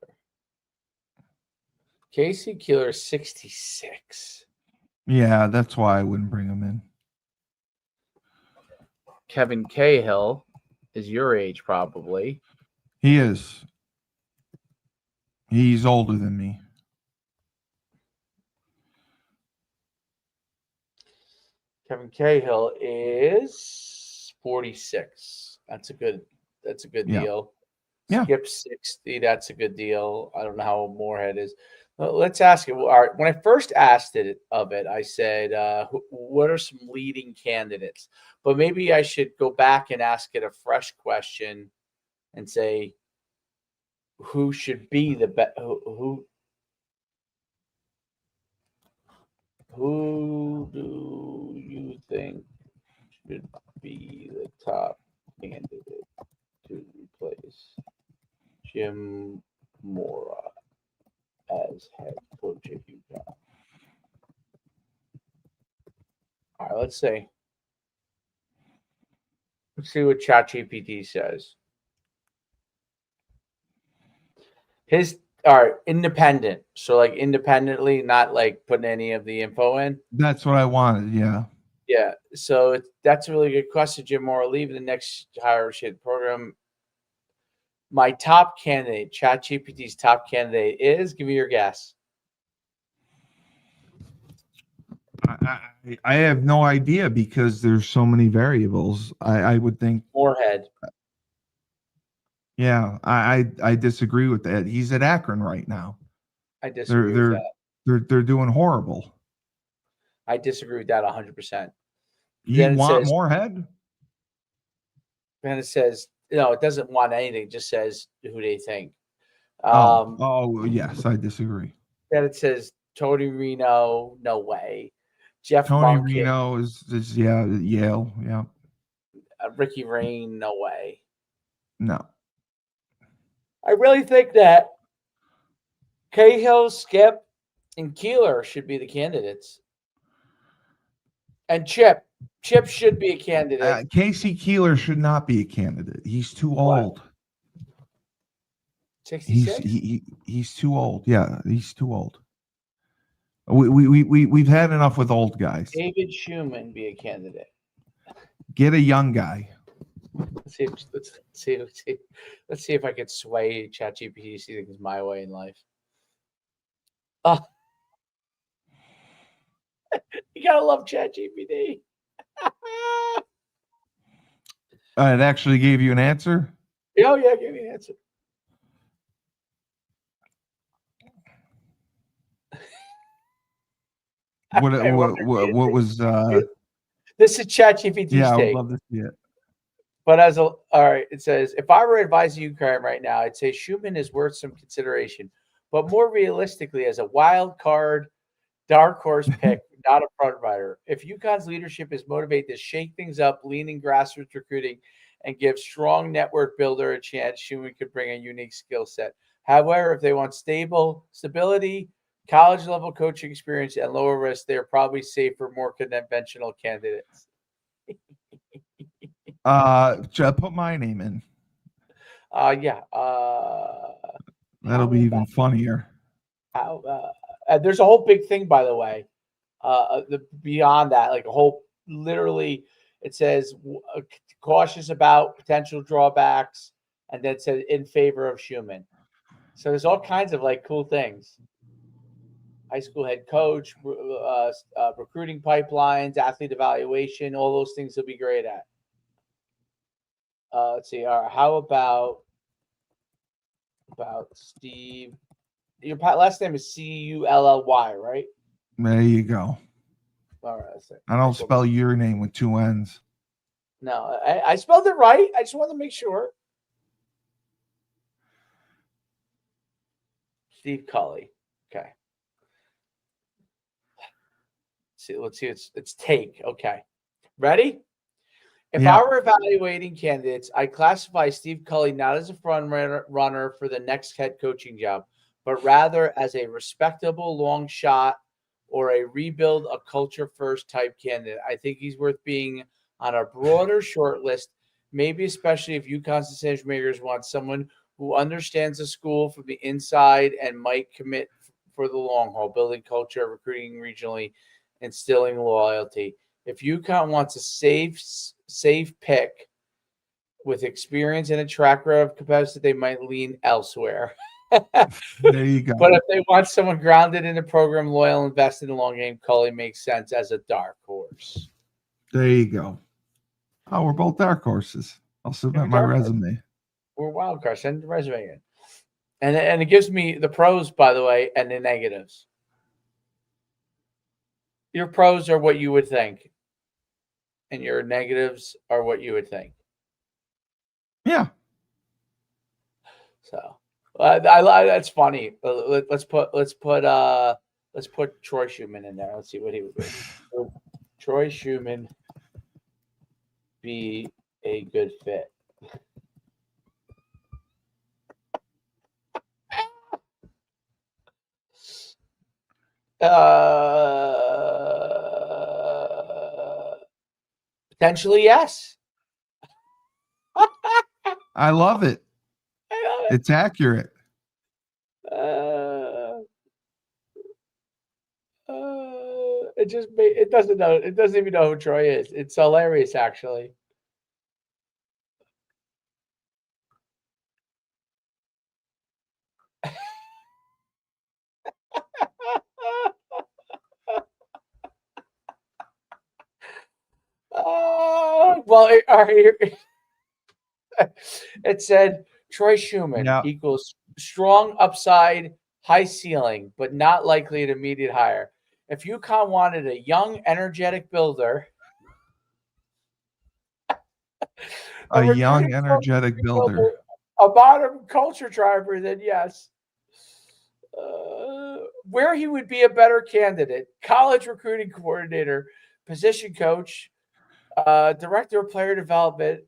Casey Keeler is 66.
Yeah, that's why I wouldn't bring him in.
Kevin Cahill is your age, probably.
He is. He's older than me.
Kevin Cahill is 46. That's a good
Yeah.
deal.
Yeah.
Skip 60. That's a good deal. I don't know how old Moorhead is. Well, let's ask it. All right. When I first asked it, I said, what are some leading candidates? But maybe I should go back and ask it a fresh question and say, who should be the best? Who do you think should be the top candidate to replace Jim Mora as head coach at UConn? All right, let's see. Let's see what ChatGPT says. All right, independent. So like independently, not like putting any of the info in.
That's what I wanted. Yeah.
Yeah. So that's a really good question, Jim Mora. Leave the next higher shit program. My top candidate, ChatGPT's top candidate is, give me your guess.
I have no idea because there's so many variables. I would think
Moorhead.
Yeah, I disagree with that. He's at Akron right now.
I disagree with that.
They're doing horrible.
I disagree with that 100%.
You want Moorhead?
Then it says, no, it doesn't want anything. It just says who they think.
Yes, I disagree.
Then it says Tony Reno, no way. Jeff
Tony
Monken,
Reno is Yale. Yeah.
Ricky Rain, no way.
No.
I really think that Cahill, Skip, and Keeler should be the candidates. And Chip should be a candidate.
Casey Keeler should not be a candidate. He's too old.
66?
He's too old. Yeah, he's too old. We've had enough with old guys.
David Schumann be a candidate.
Get a young guy.
Let's see if I could sway ChatGPT to see things my way in life. You gotta love ChatGPT.
It actually gave you an answer?
Oh yeah, give me an answer.
What was
this is ChatGPT's
yeah, I would
take.
love to see it.
But all right, it says, if I were advising Ukraine right now, I'd say Schumann is worth some consideration, but more realistically, as a wild card, dark horse pick, not a front rider. If UConn's leadership is motivated to shake things up, leaning grassroots recruiting, and give strong network builder a chance, Schumann could bring a unique skill set. However, if they want stability, college level coaching experience, and lower risk, they're probably safer, more conventional candidates.
Put my name in.
Yeah.
That'll be even funnier.
There's a whole big thing, by the way. Beyond that, like a whole, literally, it says cautious about potential drawbacks, and then it says in favor of Schumann. So there's all kinds of like cool things. High school head coach, recruiting pipelines, athlete evaluation, all those things he'll be great at. Let's see. All right, how about Steve? Your last name is Cully, right?
There you go.
All right. Let's see.
I don't spell your name with two N's.
No, I spelled it right. I just wanted to make sure. Steve Cully. Okay. Let's see. It's take. Okay. Ready? If I were evaluating candidates, I classify Steve Cully not as a front runner for the next head coaching job, but rather as a respectable long shot or a rebuild a culture first type candidate. I think he's worth being on a broader short list, maybe especially if UConn's decision makers want someone who understands the school from the inside and might commit for the long haul, building culture, recruiting regionally, instilling loyalty. If UConn wants a safe pick with experience and a track record of capacity, they might lean elsewhere.
There you go.
But if they want someone grounded in the program, loyal, invested in the long game, Cully makes sense as a dark horse.
There you go. Oh, we're both dark horses. I'll submit my resume.
We're wild cards. Send the resume in. And it gives me the pros, by the way, and the negatives. Your pros are what you would think, and your negatives are what you would think.
Yeah.
So that's funny. Let's put Troy Schumann in there. Let's see what he would do. Would Troy Schumann be a good fit? Potentially, yes.
I love it. It's accurate.
It doesn't know. It doesn't even know who Troy is. It's hilarious, actually. Well, all right. It said Troy Schumann equals strong upside, high ceiling, but not likely an immediate hire. If UConn wanted a young, energetic builder,
a young, energetic builder,
a modern culture driver, then yes. Where he would be a better candidate: college recruiting coordinator, position coach, director of player development.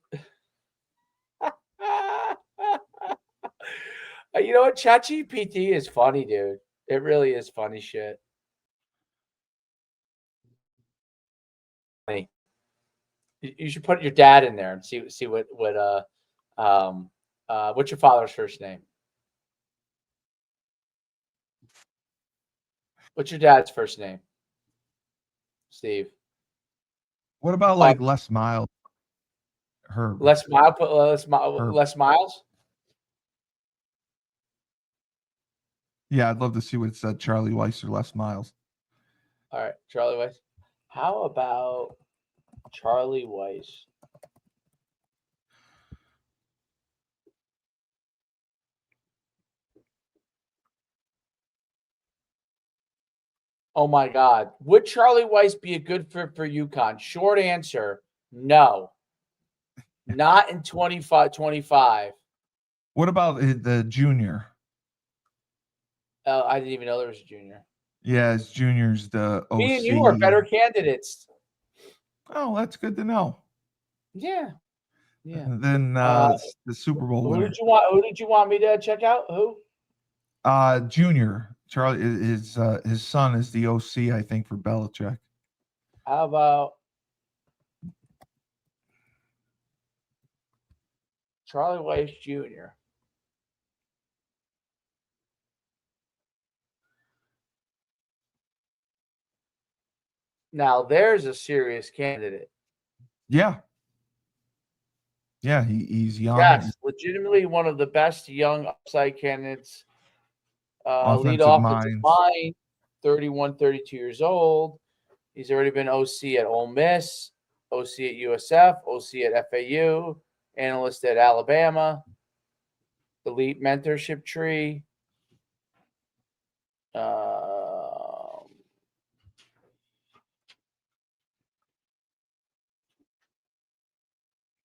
You know what? ChatGPT is funny, dude. It really is funny shit. You should put your dad in there and see what what's your father's first name? What's your dad's first name? Steve.
What about like Les Miles? Herb.
Les Miles?
Yeah, I'd love to see what it said, Charlie Weiss or Les Miles.
All right, Charlie Weiss. How about Charlie Weiss? Oh my God. Would Charlie Weiss be a good fit for UConn? Short answer, no. Not in 25.
What about the junior?
I didn't even know there was a junior.
Yeah, his junior's the OC.
Me and you are better candidates.
Oh, that's good to know.
Yeah. Yeah.
And then the Super Bowl winner.
Who did you want me to check out? Who?
Junior. Charlie, his son is the OC, I think, for Belichick.
How about Charlie Weiss Jr.? Now, there's a serious candidate.
Yeah. Yeah, he's young.
Yes, legitimately one of the best young upside candidates. Lead offensive mind, 31, 32 years old. He's already been OC at Ole Miss, OC at USF, OC at FAU, analyst at Alabama, elite mentorship tree.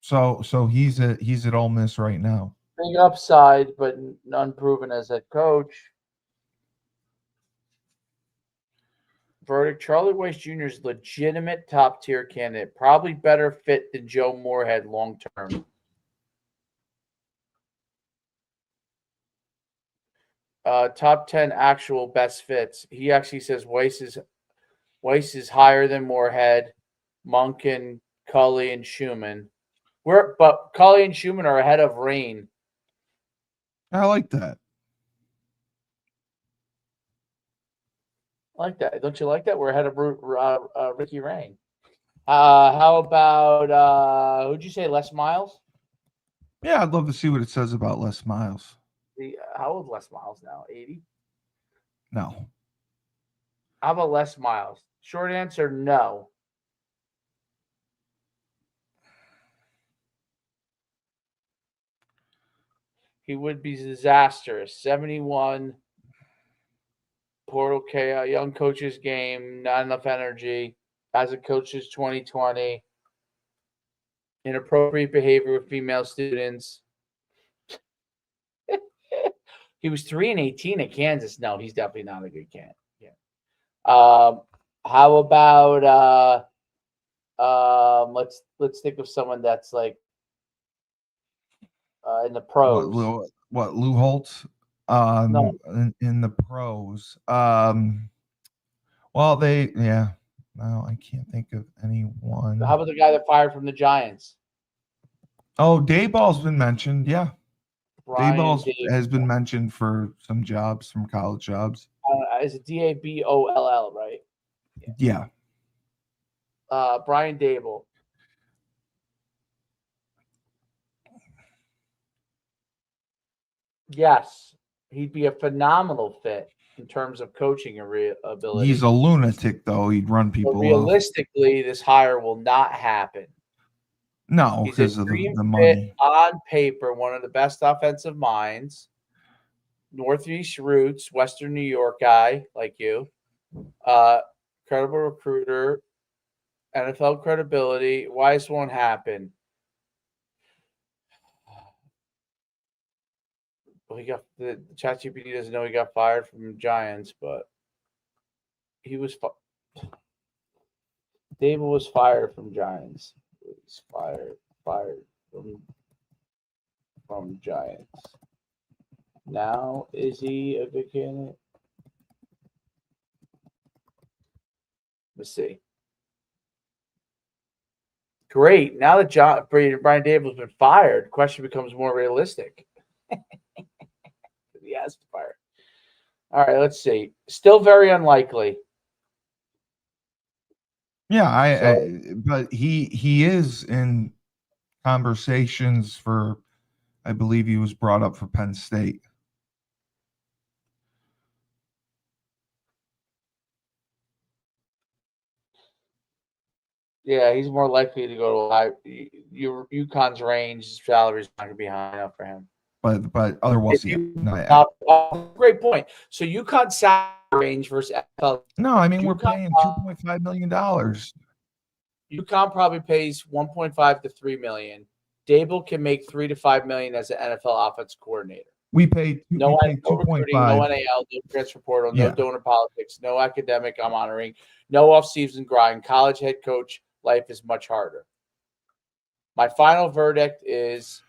So he's at Ole Miss right now.
Big upside, but unproven as head coach. Verdict: Charlie Weiss Jr. is legitimate top tier candidate, probably better fit than Joe Moorhead long term. Top 10 actual best fits. He actually says Weiss is higher than Moorhead, Monken, Cully, and Schumann. But Cully and Schumann are ahead of Rain.
I like that.
I like that. Don't you like that? We're ahead of Ricky Rain. How about who'd you say? Les Miles?
Yeah, I'd love to see what it says about Les Miles.
How old Les Miles now? 80?
No.
How about Les Miles? Short answer, no. He would be disastrous. 71. Portal chaos, young coaches game, not enough energy. As a coach's 2020. Inappropriate behavior with female students. He was 3-18 at Kansas. No, he's definitely not a good can. Yeah. How about let's think of someone that's like in the pros.
Lou Holtz?
No.
In the pros. Well, no, I can't think of anyone.
How about the guy that fired from the Giants?
Oh, Dayball's been mentioned. Yeah. Dayball
Dable.
has been mentioned for some jobs, some college jobs.
Is it Daboll, right?
Yeah.
Brian Dable. Yes, he'd be a phenomenal fit in terms of coaching ability.
He's a lunatic, though. He'd run people
but realistically, this hire will not happen.
No,
He's
because
a
of
dream
the
fit
money.
on paper, one of the best offensive minds. Northeast roots, Western New York guy like you. Credible recruiter, NFL credibility. Why this won't happen? Well, he got the ChatGPT doesn't know he got fired from the Giants, but he was. Dable was fired from Giants. He's fired from Giants. Now is he a good candidate? Let's see. Great. Now that Brian Dable's been fired, the question becomes more realistic. He has to fire. All right, let's see. Still very unlikely.
Yeah, but he is in conversations for, I believe he was brought up for Penn State.
Yeah, he's more likely to go to your Uconn's range. Salary is not going to be high enough for him.
But otherwise, yeah.
Great point. So Uconn salary range versus NFL.
No, I mean we're paying $2.5 million.
Uconn probably pays 1.5 to 3 million. Dable can make 3 to 5 million as an NFL offense coordinator.
We paid
no recruiting,
2.5.
no NAL, no transfer portal, no donor politics, no academic. I'm honoring, no off-season grind. College head coach life is much harder. My final verdict is,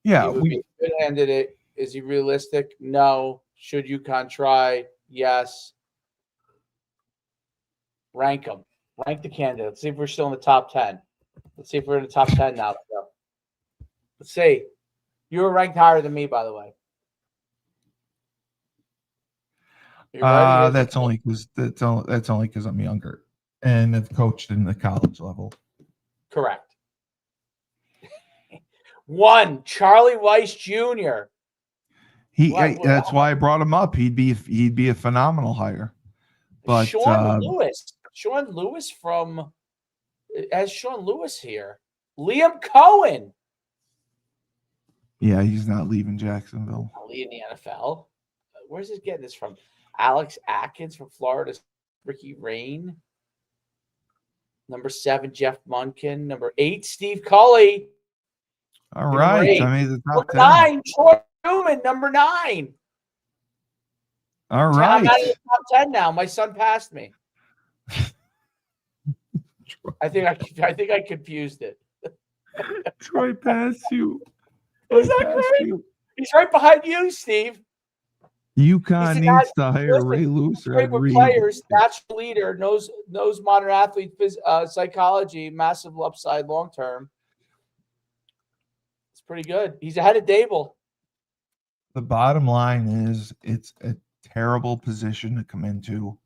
he would be a good candidate. Is he realistic? No. Should Uconn try? Yes. Rank them. Rank the candidates. Let's see if we're still in the top 10. Let's see if we're in the top 10 now. Let's see. You were ranked higher than me, by the way.
That's only because I'm younger and have coached in the college level.
Correct. 1, Charlie Weiss Jr.
That's why I brought him up. He'd be a phenomenal hire. But
Sean Lewis has Sean Lewis here. Liam Cohen.
Yeah, he's not leaving Jacksonville.
Not leaving the NFL. Where's he getting this from? Alex Atkins from Florida. Ricky Rain. Number 7, Jeff Munkin. Number 8, Steve Culley.
All right. I made the top 10.
9, Troy Newman. Number 9.
All right.
I'm out of the top 10 now. My son passed me. I think I confused it.
Troy passed you.
Is that great? He's right behind you, Steve.
Uconn needs to hire Ray Lewis or Ed Reed.
Players, natural leader, knows modern athlete psychology, massive upside long term. It's pretty good. He's ahead of Dable.
The bottom line is it's a terrible position to come into.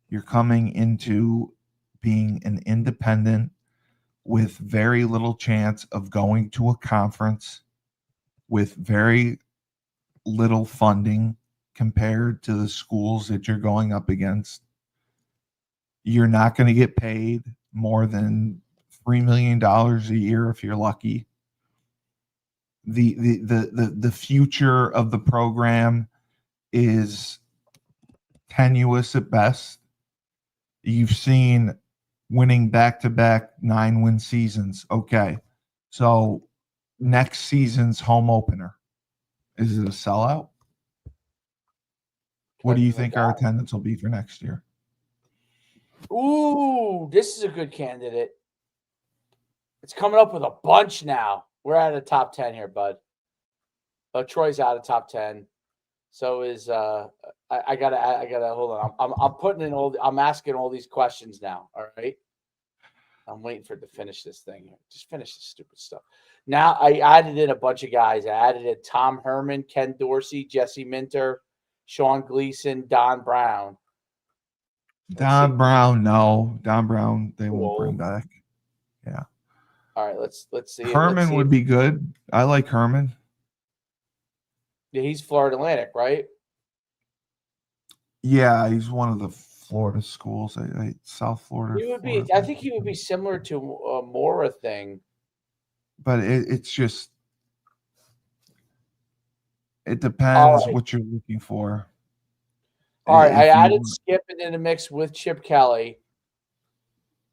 You're coming into being an independent with very little chance of going to a conference, with very little funding compared to the schools that you're going up against. You're not going to get paid more than $3 million a year if you're lucky. The future of the program is tenuous at best. You've seen winning back-to-back 9-win seasons. Okay, so next season's home opener, is it a sellout? What do you think our attendance will be for next year?
Ooh, this is a good candidate. It's coming up with a bunch now. We're out of the top 10 here, bud. Troy's out of top 10. So is I gotta hold on. I'm putting in I'm asking all these questions now. All right. I'm waiting for it to finish this thing here. Just finish this stupid stuff. Now I added in a bunch of guys. I added in Tom Herman, Ken Dorsey, Jesse Minter, Sean Gleason, Don Brown.
Don Brown, no. Don Brown, they won't bring back. Yeah.
All right, let's see.
Herman would be good. I like Herman.
Yeah, he's Florida Atlantic, right?
Yeah, he's one of the Florida schools. South Florida.
He would be. I think he would be similar to a Mora thing.
But it's just, it depends what you're looking for.
All right, I added Skip in the mix with Chip Kelly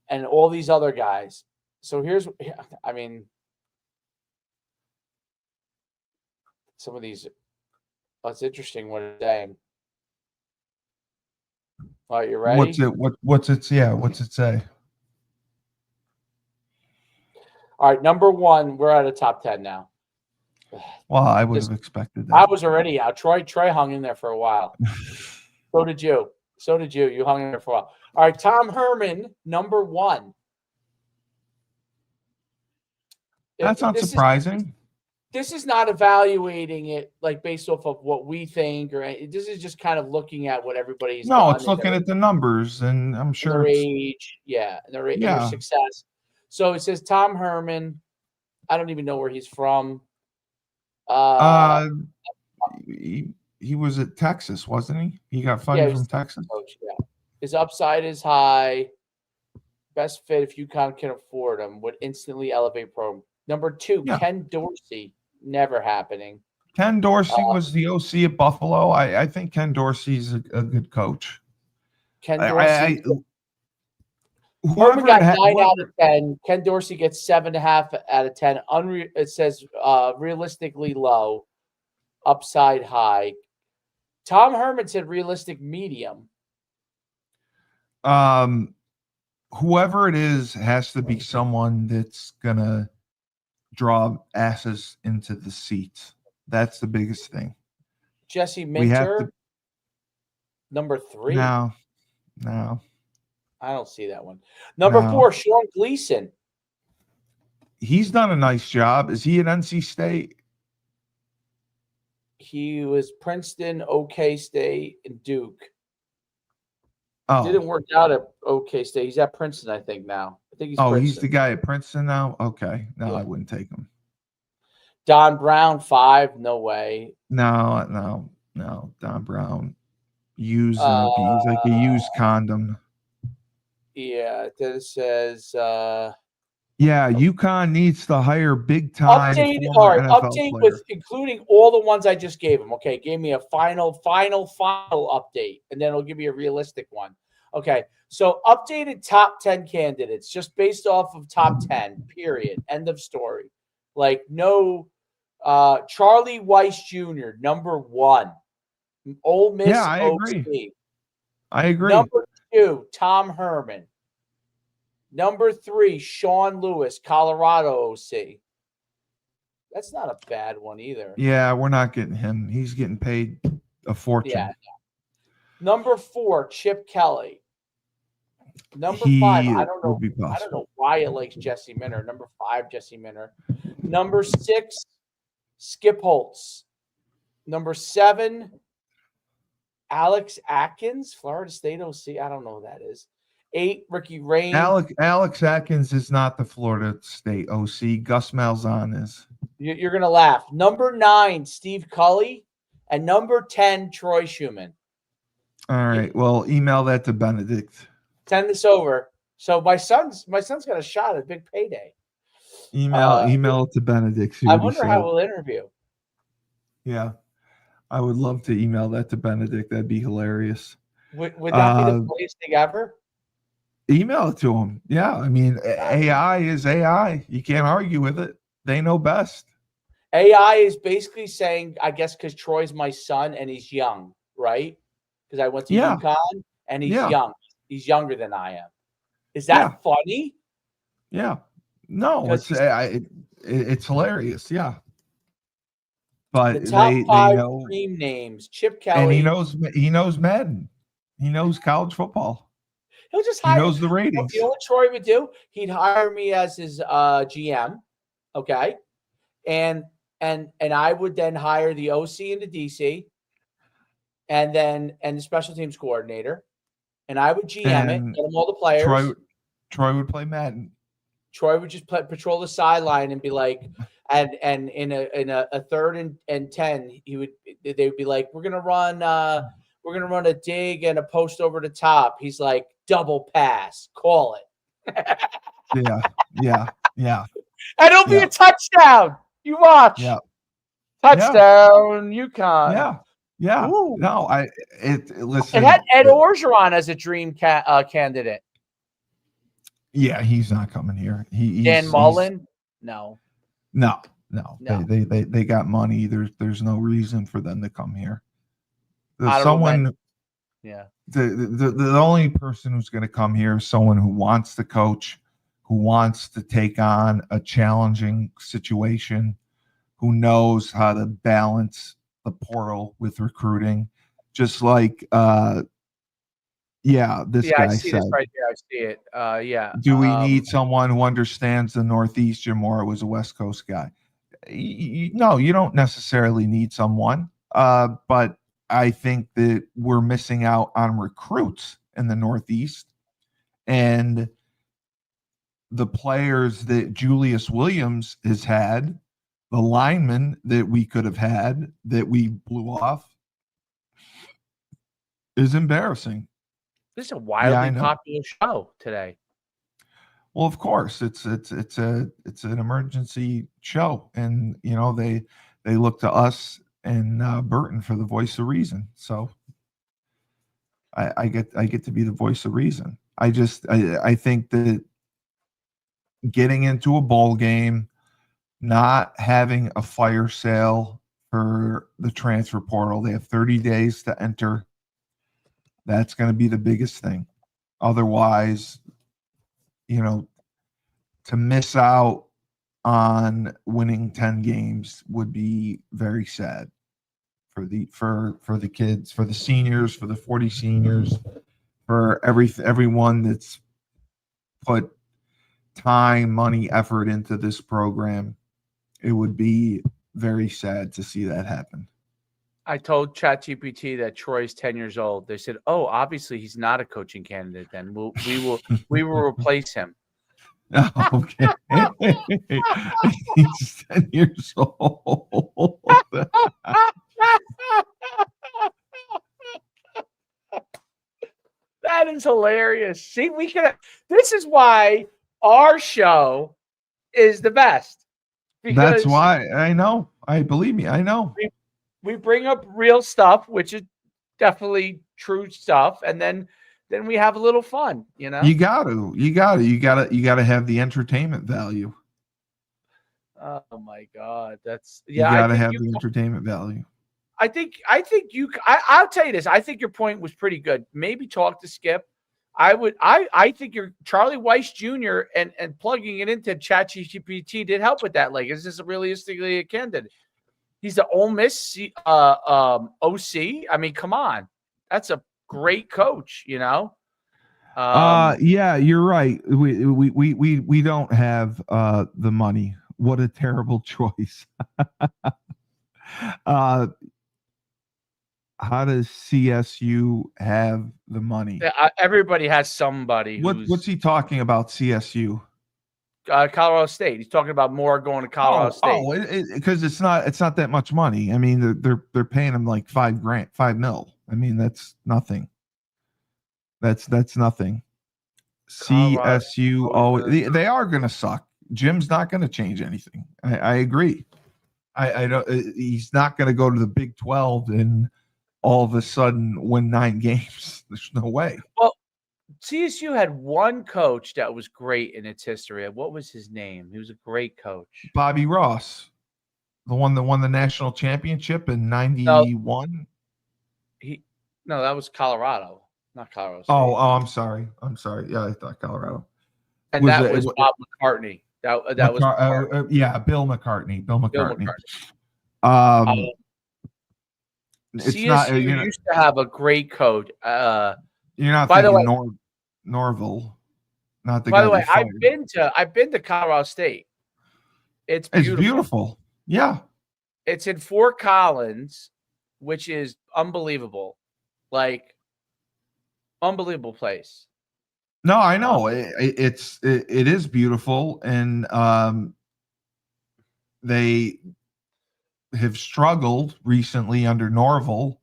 and all these other guys. So here's, I mean, some of these. That's interesting what it's saying. All right, you ready?
What's it say?
All right, number one, we're at a top 10 now.
Well, I would have expected that.
I was already out. Troy hung in there for a while. So did you. You hung in there for a while. All right, Tom Herman, number one.
That's not surprising.
This is not evaluating it like based off of what we think, or this is just kind of looking at what everybody's.
No, it's looking at the numbers, and I'm sure
their age, and their success. So it says Tom Herman. I don't even know where he's from.
He was at Texas, wasn't he? He got funded from Texas.
Coach, his upside is high. Best fit if UConn can afford him. Would instantly elevate program. Number two, Ken Dorsey. Never happening.
Ken Dorsey was the OC at Buffalo. I think Ken Dorsey's a good coach.
Ken Dorsey. Herman got 9 out of 10. Ken Dorsey gets 7.5 out of 10. It says realistically low, upside high. Tom Herman said realistic medium.
Whoever it is has to be someone that's gonna draw asses into the seats. That's the biggest thing.
Jesse Minter, number 3.
No.
I don't see that one. Number 4, Sean Gleason.
He's done a nice job. Is he at NC State?
He was Princeton, OK State, and Duke.
Oh.
Didn't work out at OK State. He's at Princeton, I think, now. I think he's Princeton.
He's the guy at Princeton now? Okay. No, I wouldn't take him.
Don Brown, 5. No way.
No. Don Brown. He's like a used condom.
Yeah. Then it says
UConn needs to hire big time.
Update with including all the ones I just gave him. Okay, gave me a final update, and then it'll give me a realistic one. Okay, so updated top 10 candidates just based off of top 10. Period. End of story. Like no, Charlie Weiss Jr. number 1, Ole Miss.
Yeah, I agree. I agree.
Number 2, Tom Herman. Number 3, Sean Lewis, Colorado OC. That's not a bad one either.
Yeah, we're not getting him. He's getting paid a fortune.
Yeah. Number 4, Chip Kelly. Number 5, I don't know why it likes Jesse Minter. Number 5, Jesse Minter. Number 6, Skip Holtz. Number 7, Alex Atkins, Florida State OC. I don't know who that is. 8, Ricky Rain.
Alex Atkins is not the Florida State OC. Gus Malzahn is.
You're going to laugh. Number 9, Steve Cully. And number 10, Troy Schumann.
All right. Well, email that to Benedict.
Send this over. So my son's got a shot at a big payday.
Email it to Benedict.
I wonder how we'll interview.
Yeah. I would love to email that to Benedict. That'd be hilarious.
Would that be the funniest thing ever?
Email it to him. Yeah. I mean, AI is AI. You can't argue with it. They know best.
AI is basically saying, I guess, because Troy's my son and he's young, right? Because I went to Uconn and he's young. He's younger than I am. Is that funny?
Yeah. No, it's hilarious. Yeah. But
the top 5
they know
dream names: Chip Kelly,
and he knows Madden. He knows college football.
He'll just hire.
He knows the ratings.
You know what Troy would do? He'd hire me as his GM, okay, and I would then hire the OC and the DC, and the special teams coordinator, and I would GM it, get them all the players.
Troy would play Madden. Troy
would just patrol the sideline and be like, and in a 3rd and 10, they would be like, we're gonna run a dig and a post over the top. He's like, double pass, call it.
Yeah.
And it'll be a touchdown. You watch.
Yeah.
Touchdown, Uconn.
Yeah.
Ooh.
No, listen.
It had Ed Orgeron as a dream candidate.
Yeah, he's not coming here.
Dan Mullen? No.
They got money. There's no reason for them to come here. The only person who's going to come here is someone who wants to coach, who wants to take on a challenging situation, who knows how to balance the portal with recruiting, just like this guy
I see
said.
This right there. I see it.
Do we need someone who understands the Northeast? Jim Mora was a West Coast guy. No, you don't necessarily need someone, but I think that we're missing out on recruits in the Northeast, and the players that Julius Williams has had, the linemen that we could have had that we blew off, is embarrassing.
This is a wildly popular show today.
Well, of course, it's an emergency show, and they look to us and Burton for the voice of reason. So I get to be the voice of reason. I think that getting into a bowl game, not having a fire sale for the transfer portal, they have 30 days to enter. That's going to be the biggest thing. Otherwise, to miss out on winning 10 games would be very sad for the kids, for the seniors, for the 40 seniors, for everyone that's put time, money, effort into this program. It would be very sad to see that happen.
I told ChatGPT that Troy's 10 years old. They said, "Oh, obviously he's not a coaching candidate. Then we will replace him."
Okay, he's 10 years old.
That is hilarious. See, this is why our show is the best.
That's why I know. Believe me, I know.
We bring up real stuff, which is definitely true stuff, and then we have a little fun, You
got to have the entertainment value.
Oh my God,
you got to have the entertainment value.
I'll tell you this. I think your point was pretty good. Maybe talk to Skip. I think you're Charlie Weiss Jr. and plugging it into ChatGPT did help with that. Like, is this realistically a candidate? He's the Ole Miss OC. I mean, come on, that's a great coach. Yeah,
you're right. We don't have the money. What a terrible choice. how does CSU have the money?
Everybody has somebody who's
What's he talking about? CSU?
Colorado State. He's talking about Mora going to Colorado State.
Because it's not that much money. I mean, they're paying him like $5 mil. I mean, that's nothing. That's nothing.
Colorado
CSU, they are going to suck. Jim's not going to change anything. I agree. I don't. He's not going to go to the Big 12 and all of a sudden win 9 games. There's no way.
Well, CSU had one coach that was great in its history. What was his name? He was a great coach.
Bobby Ross, the one that won the national championship in '91.
No, that was Colorado, not Colorado State.
Oh, I'm sorry. Yeah, I thought Colorado.
And that was Bob McCartney. That was
Bill McCartney. Bill McCartney. It's
CSU
not.
Used to have a great coach.
You're not
by the
thinking
way,
Norville. Not the
by
guy
the way,
they fired.
I've been to Colorado State. It's
beautiful. Yeah.
It's in Fort Collins, which is unbelievable. Like, unbelievable place.
No, I know. It is beautiful, and they have struggled recently under Norville,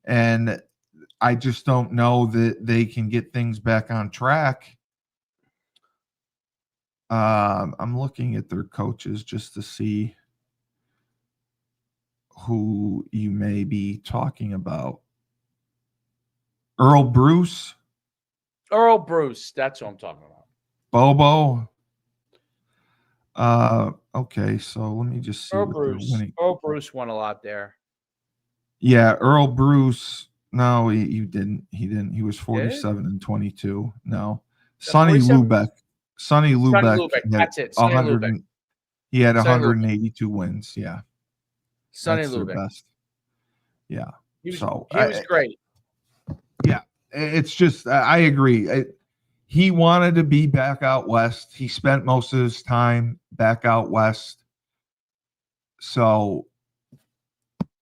and I just don't know that they can get things back on track. I'm looking at their coaches just to see who you may be talking about. Earl Bruce,
that's what I'm talking about.
Bobo. Okay, so let me just see.
Earl Bruce won a lot there.
Yeah, Earl Bruce. No, he didn't. He didn't. He was 47-22. No, Sonny Lubeck. Sonny Lubeck.
That's it. Sonny Lubeck.
He had 182 wins. Yeah.
Sonny Lubeck.
Yeah.
He was great.
Yeah. It's just, I agree. He wanted to be back out west. He spent most of his time back out west. So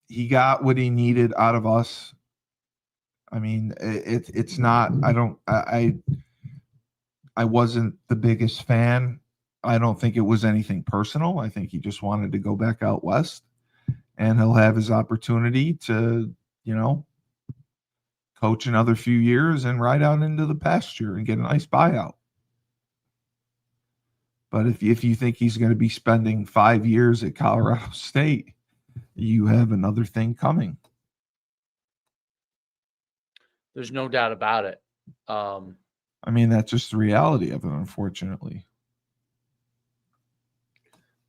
he got what he needed out of us. I mean, it's not, I wasn't the biggest fan. I don't think it was anything personal. I think he just wanted to go back out west, and he'll have his opportunity to, coach another few years and ride out into the pasture and get a nice buyout. But if you think he's going to be spending 5 years at Colorado State, you have another thing coming.
There's no doubt about it.
I mean, that's just the reality of it, unfortunately.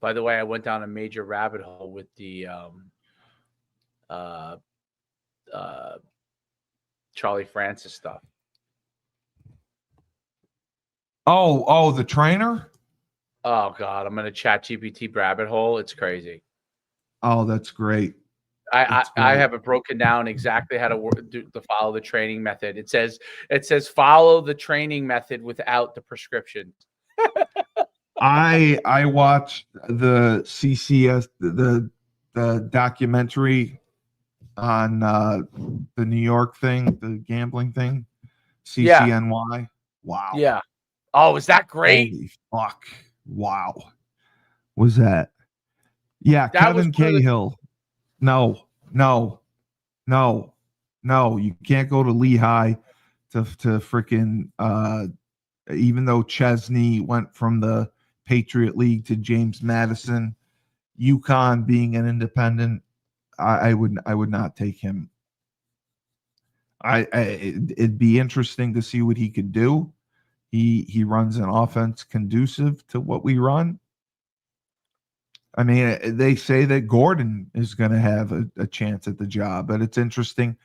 By the way, I went down a major rabbit hole with the Charlie Francis stuff.
Oh, the trainer?
Oh God, I'm in a ChatGPT rabbit hole. It's crazy.
Oh, that's great.
I have it broken down exactly how to follow the training method. It says follow the training method without the prescription.
I watched the CCS the documentary on the New York thing, the gambling thing, CCNY. Yeah. Wow.
Yeah. Oh, is that great?
Holy fuck. Wow. Was that? Yeah, that Kevin Cahill. No. You can't go to Lehigh to freaking even though Chesney went from the Patriot League to James Madison, Uconn being an independent, I would not take him. It'd be interesting to see what he could do. He runs an offense conducive to what we run. I mean, they say that Gordon is going to have a chance at the job, but it's interesting.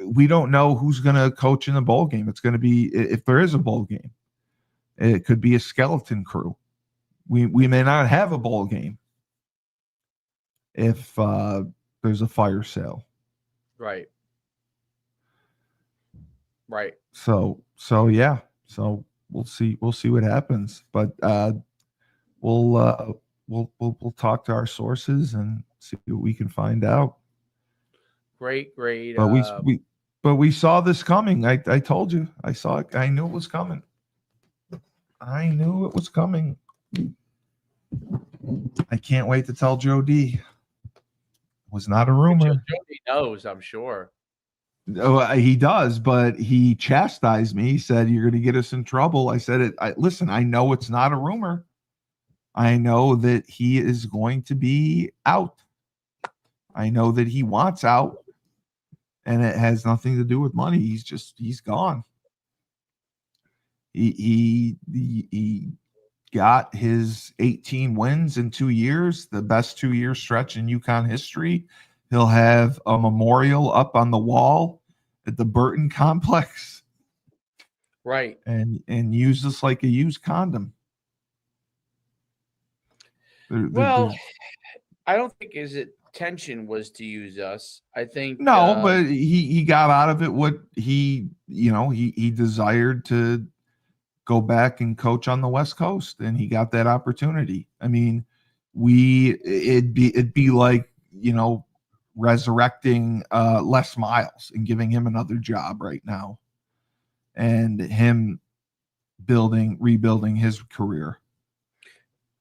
We don't know who's going to coach in the bowl game. It's going to be, if there is a bowl game, it could be a skeleton crew. We may not have a bowl game if there's a fire sale.
Right.
So yeah. So we'll see what happens, but we'll talk to our sources and see what we can find out.
great.
But we saw this coming. I told you. I saw it. I knew it was coming. I knew it was coming. I can't wait to tell Joe D. It was not a rumor.
Jody knows, I'm sure.
Oh, he does, but he chastised me. He said, "You're going to get us in trouble." I said, listen, I know it's not a rumor. I know that he is going to be out. I know that he wants out, and it has nothing to do with money. He's gone. He got his 18 wins in 2 years, the best 2-year stretch in Uconn history. He'll have a memorial up on the wall at the Burton complex.
Right.
And use this like a used condom.
Well, I don't think his intention was to use us. I think
no, but he got out of it what he desired to go back and coach on the West Coast, and he got that opportunity. I mean, it'd be like, resurrecting Les Miles and giving him another job right now, and him rebuilding his career.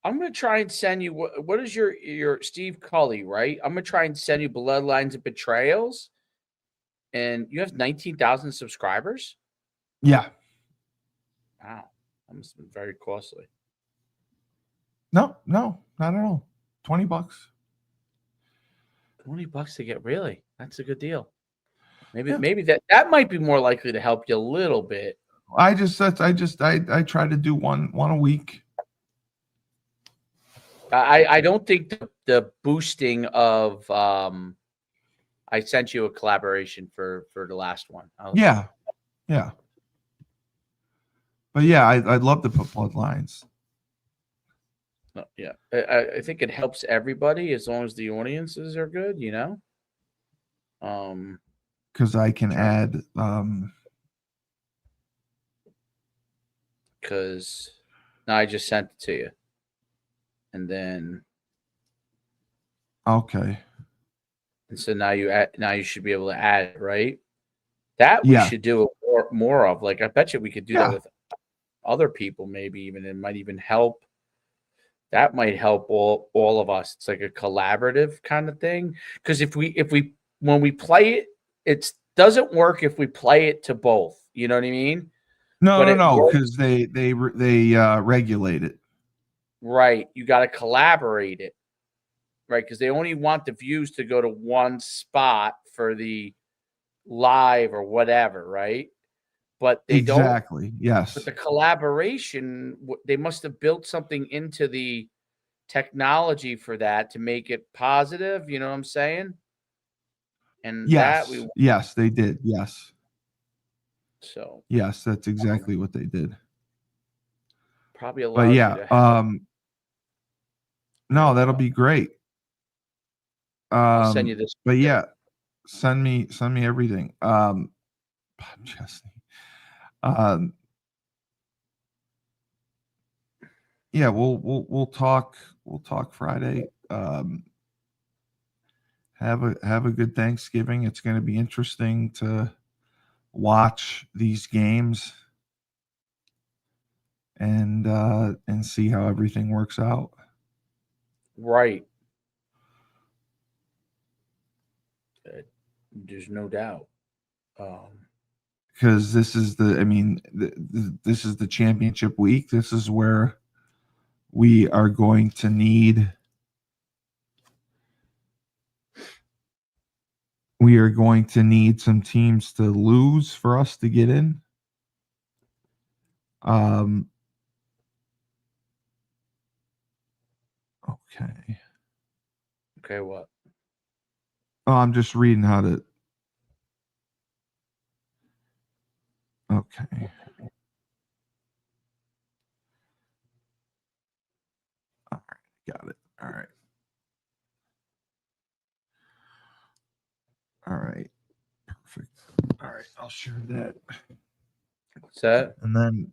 I'm going to try and send you what is your Steve Cully, right? I'm going to try and send you Bloodlines and Betrayals, and you have 19,000 subscribers.
Yeah.
Wow, that must have been very costly.
No, not at all. $20.
$20 to get, really? That's a good deal. Maybe that might be more likely to help you a little bit.
I try to do one a week.
I don't think the boosting of I sent you a collaboration for the last one.
Yeah. But yeah, I'd love to put Bloodlines.
Yeah, I think it helps everybody as long as the audiences are good,
Because I can add.
Because now I just sent it to you, and then
okay.
And so now you should be able to add it, right? That we should do more of. Like, I bet you we could do that with other people, maybe even. It might even help. That might help all of us. It's like a collaborative kind of thing. Because when we play it, it doesn't work if we play it to both. You know what I mean?
No, because they regulate it.
Right. You got to collaborate it. Right. Because they only want the views to go to one spot for the live or whatever. Right. But they don't.
Exactly. Yes.
But the collaboration, they must have built something into the technology for that to make it positive. You know what I'm saying? And
yes, they did. Yes.
So
yes, that's exactly what they did.
Probably allows
but yeah,
you to
no, that'll be great.
I'll send you this.
But yeah, send me everything. Chesney. Yeah, we'll talk Friday. Have a good Thanksgiving. It's going to be interesting to watch these games and see how everything works out.
Right. There's no doubt.
Because this is this is the championship week. This is where we are going to need some teams to lose for us to get in. Okay.
Okay, what?
Oh, I'm just reading how to. Okay. All right, got it. All right. All right. Perfect. All right, I'll share that.
What's that?
And then,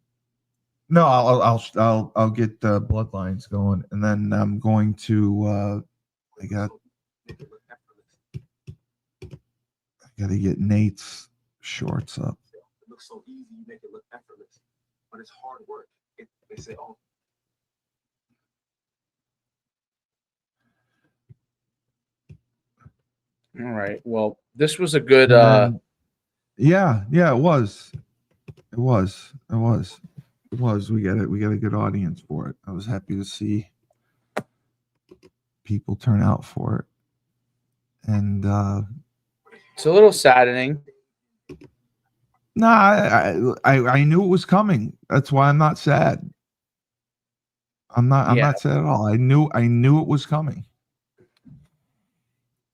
no, I'll get the bloodlines going, and then I'm going to. I got. Got to get Nate's shorts up.
It looks so easy, you make it look effortless, but it's hard work. They say, oh,
All right. Well, this was a good.
And then- yeah, it was. It was. We got it. We got a good audience for it. I was happy to see people turn out for it. And
It's a little saddening.
no, I knew it was coming. That's why I'm not sad. I'm not sad at all. I knew it was coming.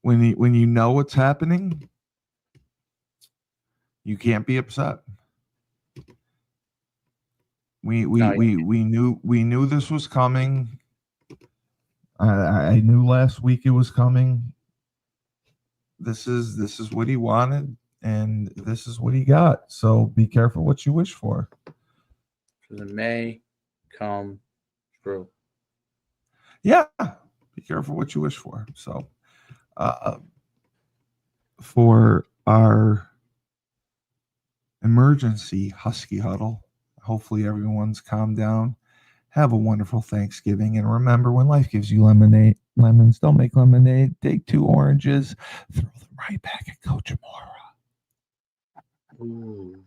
When you know what's happening, you can't be upset. We knew this was coming. I knew last week it was coming. This is what he wanted, and this is what he got. So be careful what you wish for.
Because it may come true.
Yeah, be careful what you wish for. So, for our emergency Husky Huddle, hopefully everyone's calmed down. Have a wonderful Thanksgiving. And remember, when life gives you lemons, don't make lemonade. Take 2 oranges, throw them right back at Coach Mora.
Ooh.